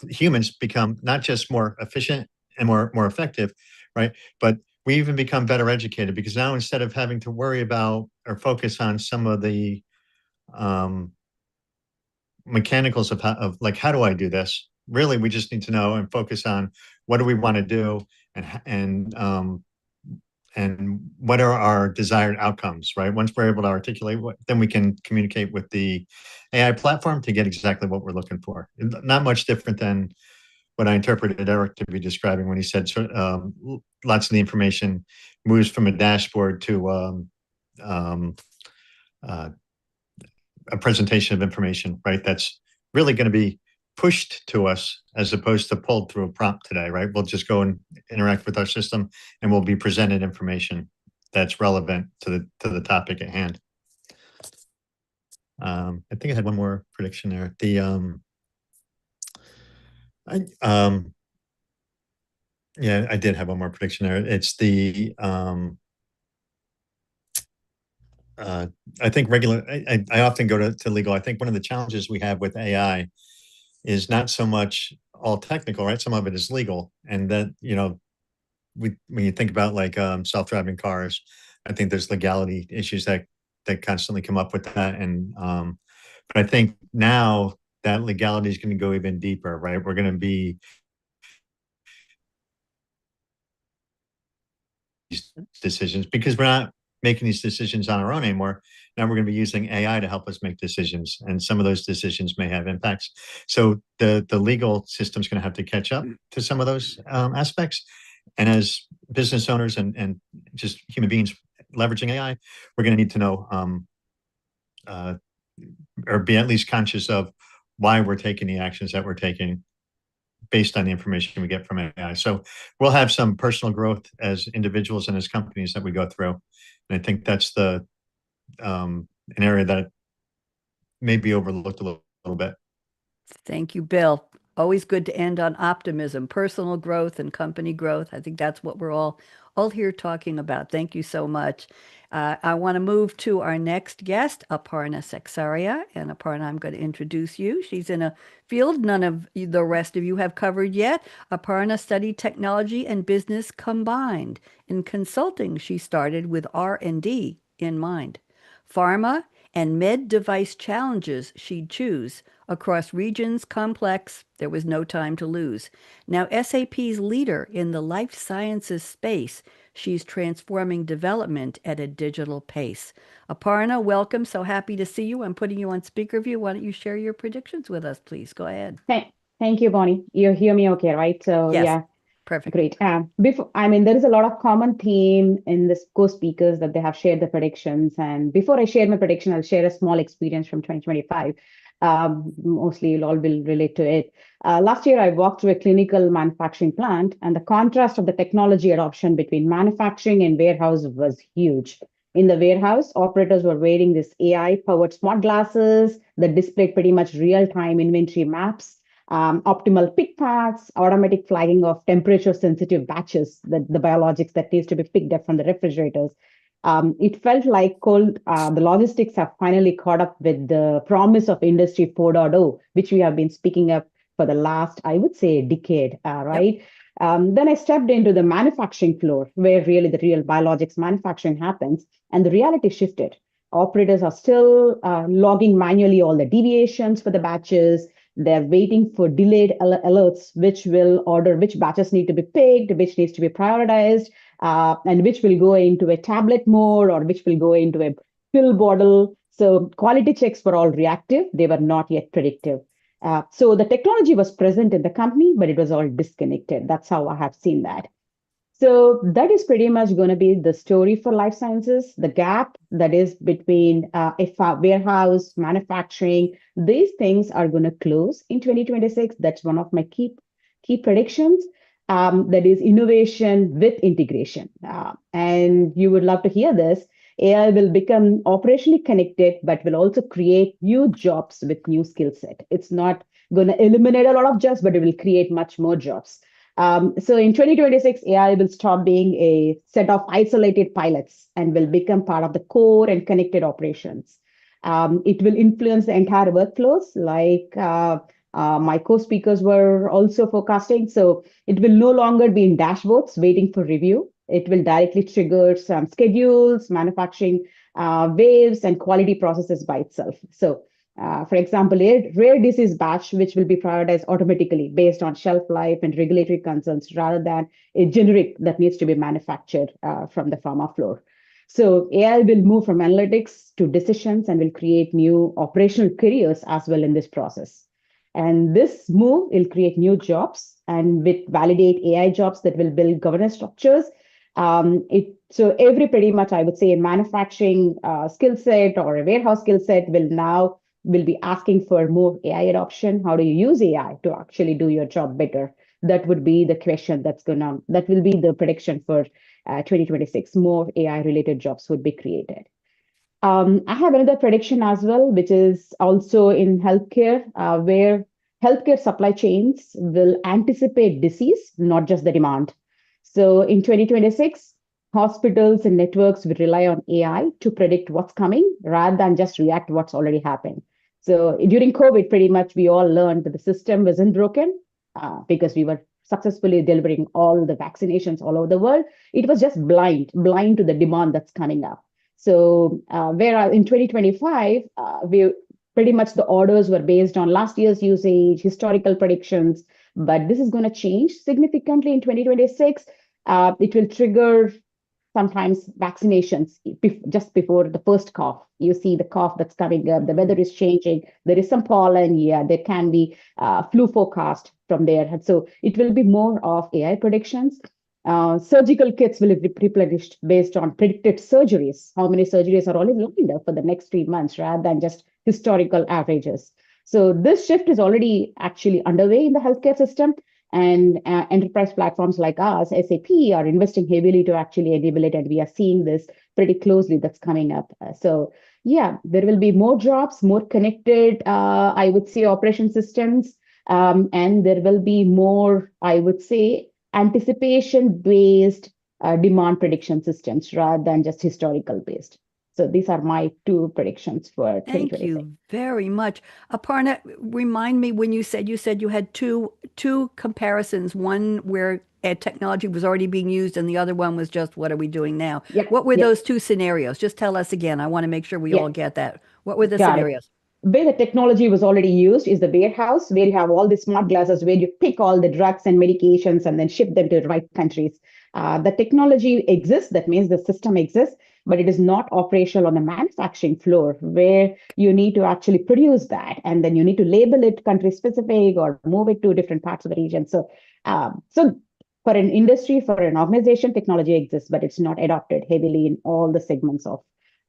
H: humans become not just more efficient and more effective, right, but we even become better educated, because now instead of having to worry about or focus on some of the mechanicals of like, how do I do this? Really, we just need to know and focus on what do we want to do, and what are our desired outcomes, right? Once we're able to articulate then we can communicate with the AI platform to get exactly what we're looking for. Not much different than what I interpreted Eric to be describing when he said lots of the information moves from a dashboard to a presentation of information, right? That's really going to be pushed to us as opposed to pulled through a prompt today, right? We'll just go and interact with our system and we'll be presented information that's relevant to the topic at hand. I think I had one more prediction there. Yeah, I did have one more prediction there. It's the I think I often go to legal. I think one of the challenges we have with AI is not so much all technical, right? Some of it is legal. And that, when you think about like self-driving cars, I think there's legality issues that constantly come up with that. And but I think now that legality is going to go even deeper, right? We're going to be these decisions because we're not making these decisions on our own anymore. Now we're going to be using AI to help us make decisions, and some of those decisions may have impacts. So the legal system is going to have to catch up to some of those aspects. And as business owners and just human beings leveraging AI, we're going to need to know or be at least conscious of why we're taking the actions that we're taking based on the information we get from AI. So we'll have some personal growth as individuals and as companies that we go through. And I think that's an area that may be overlooked a little bit.
A: Thank you, Bill. Always good to end on optimism, personal growth and company growth. I think that's what we're all here talking about. Thank you so much. I want to move to our next guest, Aparna Seksaria. And Aparna, I'm going to introduce you. She's in a field none of the rest of you have covered yet. Aparna studied technology and business combined. In consulting, she started with R&D in mind. Pharma and med device challenges she'd choose. Across regions, complex, there was no time to lose. Now SAP's leader in the life sciences space, She's transforming development at a digital pace. Aparna, welcome. So happy to see you. I'm putting you on speaker view. Why don't you share your predictions with us, please? Go ahead.
I: Thank you, Bonnie. You hear me okay, right? So
A: Yes,
I: yeah,
A: perfect.
I: great. There is a lot of common theme in this co-speakers that they have shared the predictions. And before I share my prediction, I'll share a small experience from 2025. Mostly you'll all will relate to it. Last year, I walked through a clinical manufacturing plant, and the contrast of the technology adoption between manufacturing and warehouse was huge. In the warehouse, operators were wearing this AI-powered smart glasses that displayed pretty much real-time inventory maps, optimal pick paths, automatic flagging of temperature-sensitive batches, the biologics that needs to be picked up from the refrigerators. It felt like the logistics have finally caught up with the promise of Industry 4.0, which we have been speaking of for the last, I would say, decade, right? Yep. Then I stepped into the manufacturing floor, where really the real biologics manufacturing happens, and the reality shifted. Operators are still logging manually all the deviations for the batches. They're waiting for delayed alerts, which will order which batches need to be picked, which needs to be prioritized, and which will go into a tablet mode or which will go into a pill bottle. So quality checks were all reactive. They were not yet predictive. So the technology was present in the company, but it was all disconnected. That's how I have seen that. So that is pretty much going to be the story for life sciences. The gap that is between a warehouse, manufacturing, these things are going to close in 2026. That's one of my key predictions. That is innovation with integration. And you would love to hear this. AI will become operationally connected, but will also create new jobs with new skill set. It's not going to eliminate a lot of jobs, but it will create much more jobs. So in 2026, AI will stop being a set of isolated pilots and will become part of the core and connected operations. It will influence the entire workflows, like my co-speakers were also forecasting. So it will no longer be in dashboards waiting for review. It will directly trigger some schedules, manufacturing waves, and quality processes by itself. So for example, a rare disease batch, which will be prioritized automatically based on shelf life and regulatory concerns, rather than a generic that needs to be manufactured from the pharma floor. So AI will move from analytics to decisions and will create new operational careers as well in this process. And this move will create new jobs and with validate AI jobs that will build governance structures. So every pretty much, I would say, a manufacturing skill set or a warehouse skill set will be asking for more AI adoption. How do you use AI to actually do your job better? That would be the question that will be the prediction for 2026. More AI related jobs would be created. I have another prediction as well, which is also in healthcare, where healthcare supply chains will anticipate disease, not just the demand. So in 2026, hospitals and networks will rely on AI to predict what's coming rather than just react to what's already happened. So during COVID, pretty much we all learned that the system wasn't broken because we were successfully delivering all the vaccinations all over the world. It was just blind to the demand that's coming up. So whereas in 2025, we pretty much the orders were based on last year's usage, historical predictions, but this is going to change significantly in 2026. It will trigger sometimes vaccinations just before the first cough. You see the cough that's coming up, the weather is changing, there is some pollen, there can be flu forecast from there. And so it will be more of AI predictions. Surgical kits will be replenished based on predicted surgeries. How many surgeries are already lined up for the next 3 months rather than just historical averages. So this shift is already actually underway in the healthcare system. And enterprise platforms like us, SAP, are investing heavily to actually enable it. And we are seeing this pretty closely that's coming up. So yeah, there will be more jobs, more connected, I would say, operation systems. And there will be more, I would say, anticipation-based demand prediction systems rather than just historical-based. So these are my two predictions for 2026.
A: Thank you very much. Aparna, remind me when you said you had two comparisons, one where technology was already being used and the other one was just what are we doing now?
I: Yep,
A: What were
I: yep.
A: those two scenarios? Just tell us again. I want to make sure we all get that. What were the
I: Got it.
A: scenarios?
I: where the technology was already used is the warehouse, where you have all the smart glasses, where you pick all the drugs and medications and then ship them to the right countries. The technology exists, that means the system exists, but it is not operational on the manufacturing floor where you need to actually produce that. And then you need to label it country specific or move it to different parts of the region. So for an industry, for an organization, technology exists, but it's not adopted heavily in all the segments of,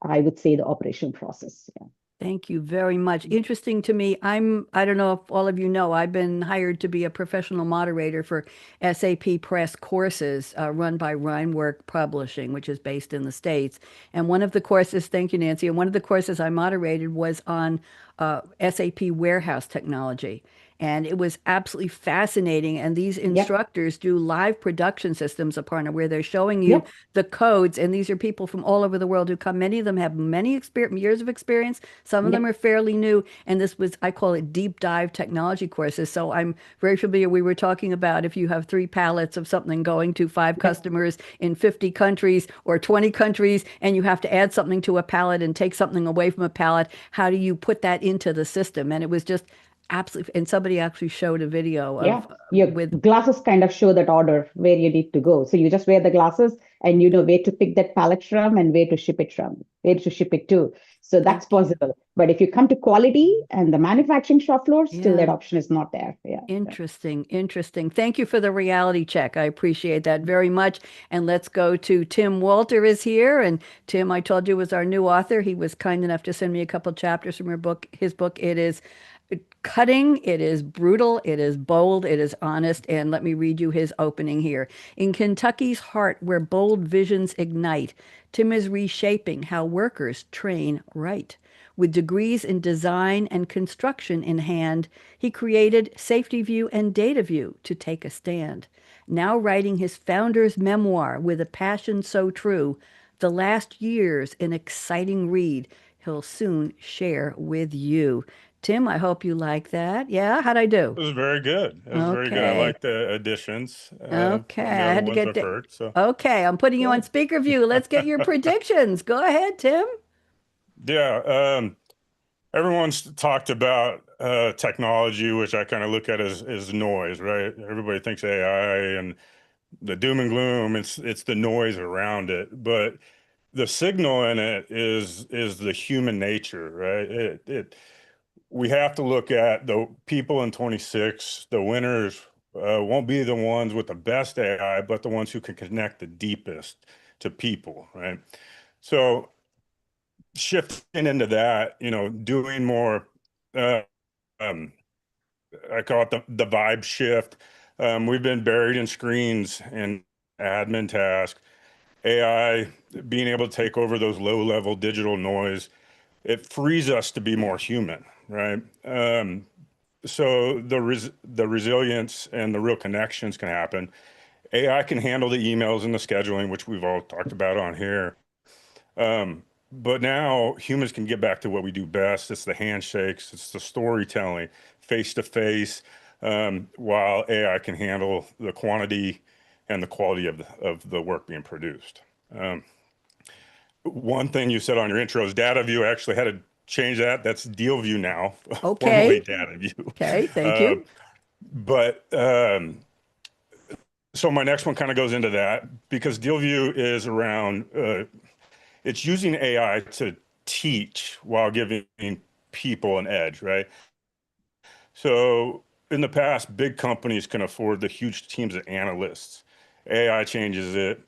I: I would say, the operation process. Yeah.
A: Thank you very much. Interesting to me. I don't know if all of you know, I've been hired to be a professional moderator for SAP Press courses run by Rhinework Publishing, which is based in the States. And one of the courses, thank you, Nancy, and one of the courses I moderated was on SAP warehouse technology. And it was absolutely fascinating. And these instructors do live production systems upon it where they're showing you the codes. And these are people from all over the world who come. Many of them have many years of experience. Some of them are fairly new. And this was, I call it deep dive technology courses. So I'm very familiar. We were talking about if you have 3 pallets of something going to 5 customers in 50 countries or 20 countries, and you have to add something to a pallet and take something away from a pallet, how do you put that into the system? And it was just absolutely, and somebody actually showed a video of
I: your glasses kind of show that order where you need to go. So you just wear the glasses and you know where to pick that pallet from and where to ship it from, where to ship it to. So that's possible. But if you come to quality and the manufacturing shop floor, still that option is not there. Yeah.
A: Interesting. Thank you for the reality check. I appreciate that very much. And let's go to Tim Walter is here. And Tim, I told you, was our new author. He was kind enough to send me a couple chapters from his book. It is cutting, it is brutal, it is bold, it is honest. And let me read you his opening here. In Kentucky's heart, where bold visions ignite, Tim is reshaping how workers train right. With degrees in design and construction in hand, he created Safety View and Data View to take a stand. Now writing his founder's memoir with a passion so true, the last years an exciting read he'll soon share with you. Tim, I hope you like that. Yeah, how'd I do?
J: It was very good. It was very good. I like the additions.
A: Okay,
J: from the
A: I
J: other
A: had to
J: ones
A: get
J: I've heard. So
A: Okay, I'm putting you on speaker view. Let's get your predictions. Go ahead, Tim.
J: yeah, everyone's talked about technology, which I kind of look at as noise, right? Everybody thinks AI and the doom and gloom. It's the noise around it, but the signal in it is the human nature, right? We have to look at the people in 26. The winners won't be the ones with the best AI, but the ones who can connect the deepest to people, right? So shifting into that, doing more, I call it the vibe shift. We've been buried in screens and admin tasks. AI being able to take over those low-level digital noise, it frees us to be more human, right? So the resilience and the real connections can happen. AI can handle the emails and the scheduling, which we've all talked about on here. But now humans can get back to what we do best. It's the handshakes, it's the storytelling, face to face, while AI can handle the quantity and the quality of the work being produced. One thing you said on your intro is data view. I actually had to change that. That's deal view now.
A: Okay.
J: Formerly data view.
A: Okay, thank you.
J: But so my next one kind of goes into that because deal view is around, it's using AI to teach while giving people an edge, right? So in the past, big companies can afford the huge teams of analysts. AI changes it.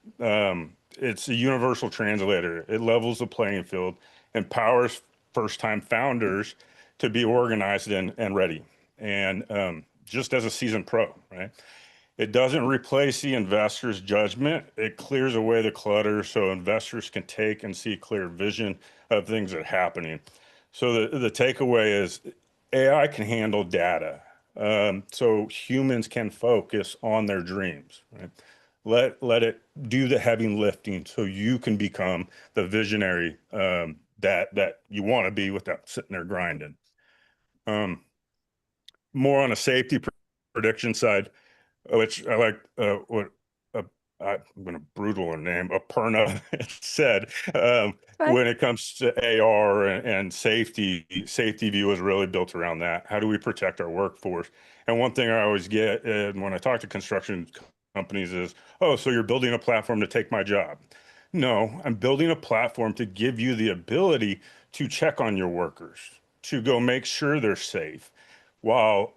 J: It's a universal translator. It levels the playing field, empowers first-time founders to be organized and ready. And just as a seasoned pro, right? It doesn't replace the investor's judgment. It clears away the clutter so investors can take and see clear vision of things that are happening. So the takeaway is AI can handle data. So humans can focus on their dreams, right? Let it do the heavy lifting so you can become the visionary that you want to be without sitting there grinding. More on a safety prediction side, which I like what I'm going to brutal her name, Aparna said,
A: Right.
J: when it comes to AR and safety view is really built around that. How do we protect our workforce? And one thing I always get when I talk to construction companies is, oh, so you're building a platform to take my job. No, I'm building a platform to give you the ability to check on your workers, to go make sure they're safe while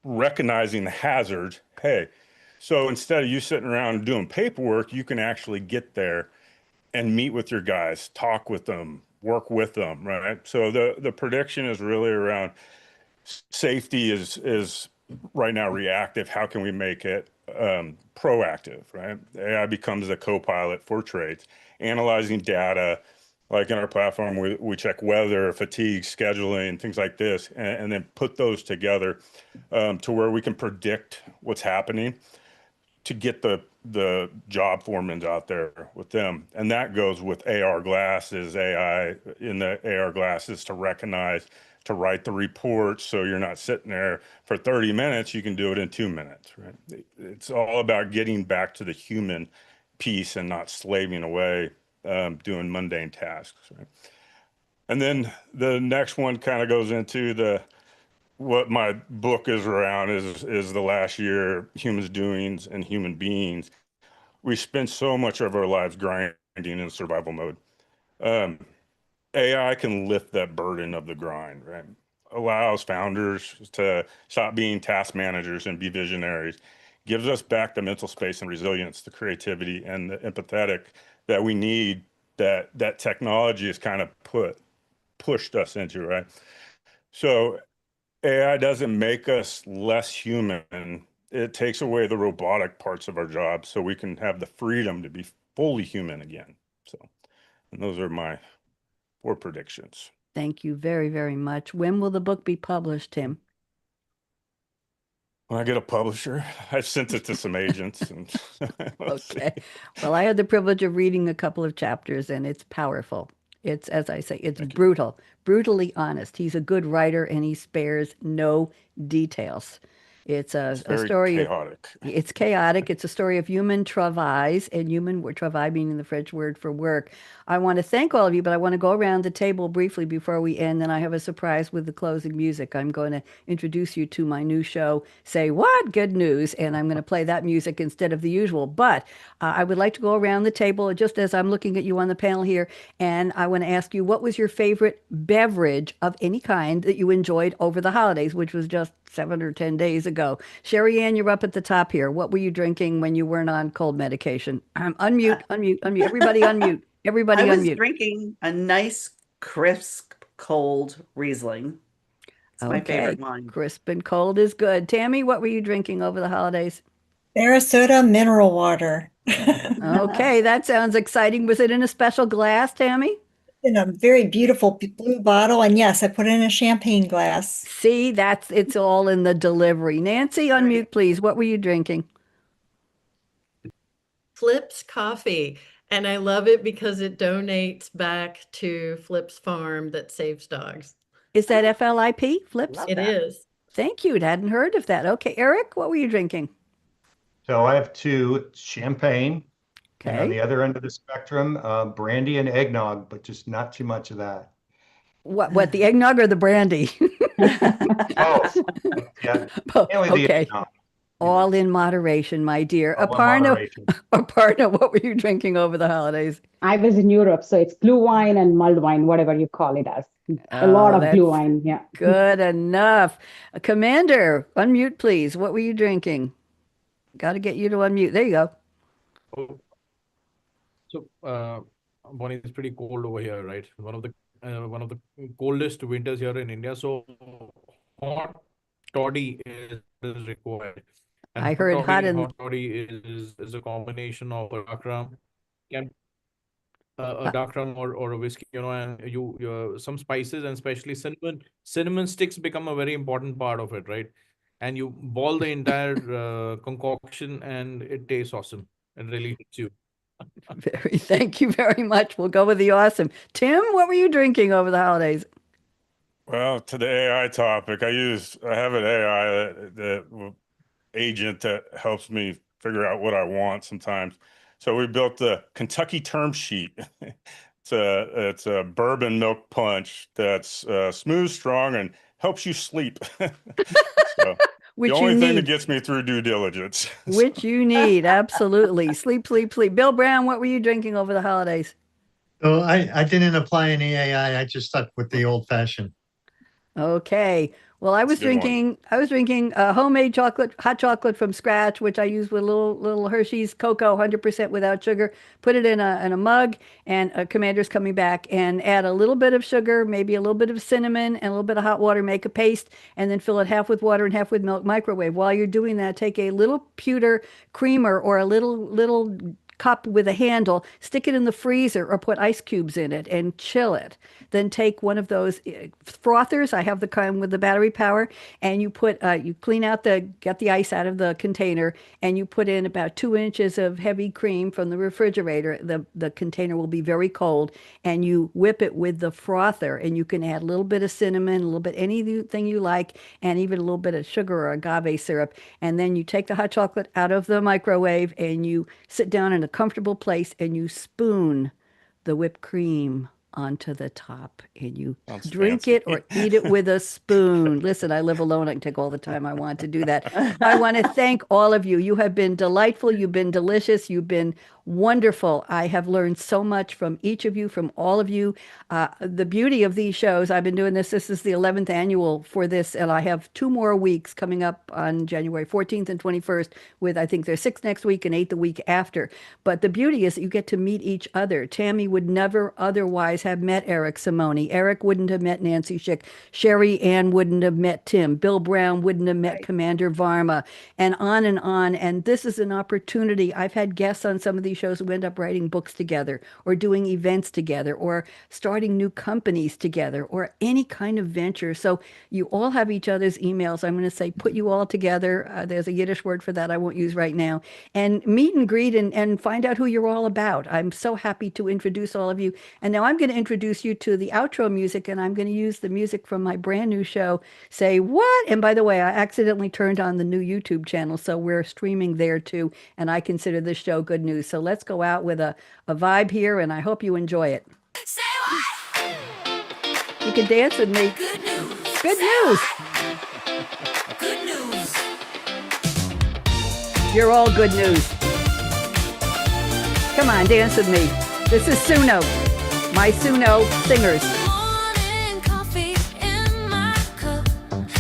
J: recognizing the hazards. Hey, so instead of you sitting around doing paperwork, you can actually get there and meet with your guys, talk with them, work with them, right? So the prediction is really around safety is right now reactive. How can we make it proactive, right? AI becomes a co-pilot for trades, analyzing data. Like in our platform, we check weather, fatigue, scheduling, things like this, and then put those together to where we can predict what's happening to get the job foremans out there with them. And that goes with AR glasses, AI in the AR glasses to recognize, to write the reports. So you're not sitting there for 30 minutes, you can do it in 2 minutes, right? It's all about getting back to the human piece and not slaving away doing mundane tasks, right? And then the next one kind of goes into what my book is around is the last year, humans doings and human beings. We spend so much of our lives grinding in survival mode. AI can lift that burden of the grind, right? Allows founders to stop being task managers and be visionaries, gives us back the mental space and resilience, the creativity and the empathetic that we need, that technology has kind of pushed us into, right? So AI doesn't make us less human. It takes away the robotic parts of our job so we can have the freedom to be fully human again. So, and those are my 4 predictions.
A: Thank you very, very much. When will the book be published, Tim?
J: When I get a publisher, I've sent it to some agents and we'll
A: Okay.
J: see.
A: Well, I had the privilege of reading a couple of chapters, and it's powerful. It's, as I say, it's
J: Thank you.
A: brutal, brutally honest. He's a good writer, and he spares no details. It's
J: It's
A: a
J: very
A: story of,
J: chaotic.
A: it's chaotic. It's a story of human travails, and travail being the French word for work. I want to thank all of you, but I want to go around the table briefly before we end. Then I have a surprise with the closing music. I'm going to introduce you to my new show, Say What? Good News, and I'm going to play that music instead of the usual. But I would like to go around the table just as I'm looking at you on the panel here, and I want to ask you, what was your favorite beverage of any kind that you enjoyed over the holidays, which was just 7 or 10 days ago? Sherry Ann, you're up at the top here. What were you drinking when you weren't on cold medication? Unmute, unmute, unmute. Everybody unmute. Everybody
F: I was
A: unmute.
F: drinking a nice, crisp, cold Riesling. It's my
A: Okay.
F: favorite wine.
A: Crisp and cold is good. Tammy, what were you drinking over the holidays?
G: Sarasota mineral water.
A: Okay, that sounds exciting. Was it in a special glass, Tammy?
G: In a very beautiful blue bottle. And yes, I put it in a champagne glass.
A: See, it's all in the delivery. Nancy, unmute, please. What were you drinking?
E: Flip's coffee. And I love it because it donates back to Flip's farm that saves dogs.
A: Is that FLIP? Flips?
F: Love
E: It
F: that.
E: is.
A: Thank you. Hadn't heard of that. Okay, Eric, what were you drinking?
C: So I have 2, champagne, and on
A: Okay.
C: the other end of the spectrum, brandy and eggnog, but just not too much of that.
A: What, the eggnog or the brandy?
C: Both. Yeah, mainly the
A: Okay.
C: eggnog.
A: All in moderation, my dear.
C: All in
A: Aparna,
C: moderation.
A: Aparna, what were you drinking over the holidays?
I: I was in Europe, so it's blue wine and mulled wine, whatever you call it as. A lot
A: Oh,
I: of blue
A: that's
I: wine, yeah.
A: good enough. Commander, unmute, please. What were you drinking? Got to get you to unmute. There you go.
D: Oh, so, Bonnie, it's pretty cold over here, right? One of the coldest winters here in India. So hot toddy is required. And
A: I heard
D: hot toddy is a combination of a dark rum, can a dark rum or a whiskey, and you some spices and especially cinnamon. Cinnamon sticks become a very important part of it, right? And you boil the entire concoction, and it tastes awesome. It really hits you.
A: Thank you very much. We'll go with the awesome. Tim, what were you drinking over the holidays?
J: Well, to the AI topic, I have an AI that agent that helps me figure out what I want sometimes. So we built the Kentucky term sheet. It's a bourbon milk punch that's smooth, strong, and helps you sleep. So
A: Which
J: the
A: you
J: only thing that
A: need.
J: gets me through due diligence.
A: Which you need. Absolutely. Sleep, sleep, sleep. Bill Brown, what were you drinking over the holidays?
H: So I didn't apply any AI. I just stuck with the old fashioned.
A: Okay. Well, I was
J: Good one.
A: drinking homemade chocolate, hot chocolate from scratch, which I use with little Hershey's cocoa, 100% without sugar. Put it in a mug, and Commander's coming back, and add a little bit of sugar, maybe a little bit of cinnamon, and a little bit of hot water. Make a paste, and then fill it half with water and half with milk. Microwave. While you're doing that, take a little pewter creamer or a little cup with a handle, stick it in the freezer or put ice cubes in it and chill it. Then take one of those frothers. I have the kind with the battery power, and you clean out get the ice out of the container, and you put in about 2 inches of heavy cream from the refrigerator. The container will be very cold, and you whip it with the frother, and you can add a little bit of cinnamon, a little bit anything you like, and even a little bit of sugar or agave syrup. And then you take the hot chocolate out of the microwave, and you sit down in a comfortable place, and you spoon the whipped cream onto the top, and you
J: Sounds
A: drink
J: fancy.
A: it or eat it with a spoon. Listen, I live alone. I can take all the time I want to do that. I want to thank all of you. You have been delightful. You've been delicious. You've been wonderful. I have learned so much from each of you, from all of you. The beauty of these shows, I've been doing this. This is the 11th annual for this, and I have 2 more weeks coming up on January 14th and 21st with, I think there's 6 next week and 8 the week after. But the beauty is that you get to meet each other. Tammy would never otherwise have met Eric Simone. Eric wouldn't have met Nancy Schick. Sherry Ann wouldn't have met Tim. Bill Brown wouldn't have met Commander Varma, and on and on. And this is an opportunity. I've had guests on some of these shows who end up writing books together or doing events together or starting new companies together or any kind of venture. So you all have each other's emails. I'm going to say put you all together. There's a Yiddish word for that I won't use right now. And meet and greet and find out who you're all about. I'm so happy to introduce all of you. And now I'm going to introduce you to the outro music, and I'm going to use the music from my brand new show, Say What? And by the way, I accidentally turned on the new YouTube channel, so we're streaming there too, and I consider this show good news. So let's go out with a vibe here, and I hope you enjoy it.
K: Say what?
A: You can dance with me.
K: Good news.
A: Good news.
K: Good news.
A: You're all good news. Come on, dance with me. This is Suno, my Suno singers.
K: Morning coffee in my cup.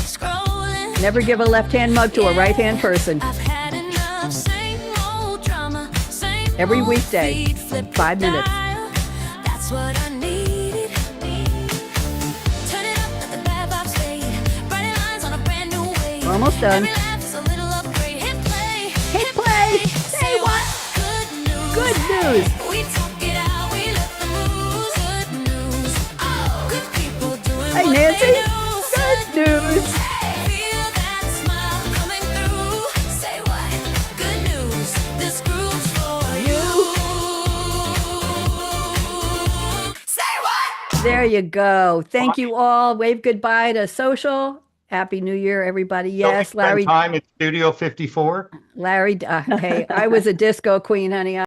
K: Scrolling.
A: Never give a left-hand mug to a right-hand person.
K: I've had enough. Same old drama. Same
A: Every
K: old
A: weekday,
K: feed, flip
A: 5
K: the
A: minutes.
K: dial. That's what I needed. Turn it up, let the bad vibes fade. Writing lines on a brand new wave.
A: We're almost done.
K: Every laugh is a little upgrade. Hit play.
A: Hit play. Say what?
K: Good news.
A: Good news.
K: We talk it out, we let the moves. Good news. Oh, good people doing
A: Hey,
K: what
A: Nancy.
K: they do.
A: Good news.
K: Feel that smile coming through. Say what? Good news. This groove's for you. Say what?
A: There you go. Thank you all. Wave goodbye to social. Happy New Year, everybody. Yes,
C: Spend
A: Larry.
C: time in Studio 54.
A: Larry. Hey, I was a disco queen, honey.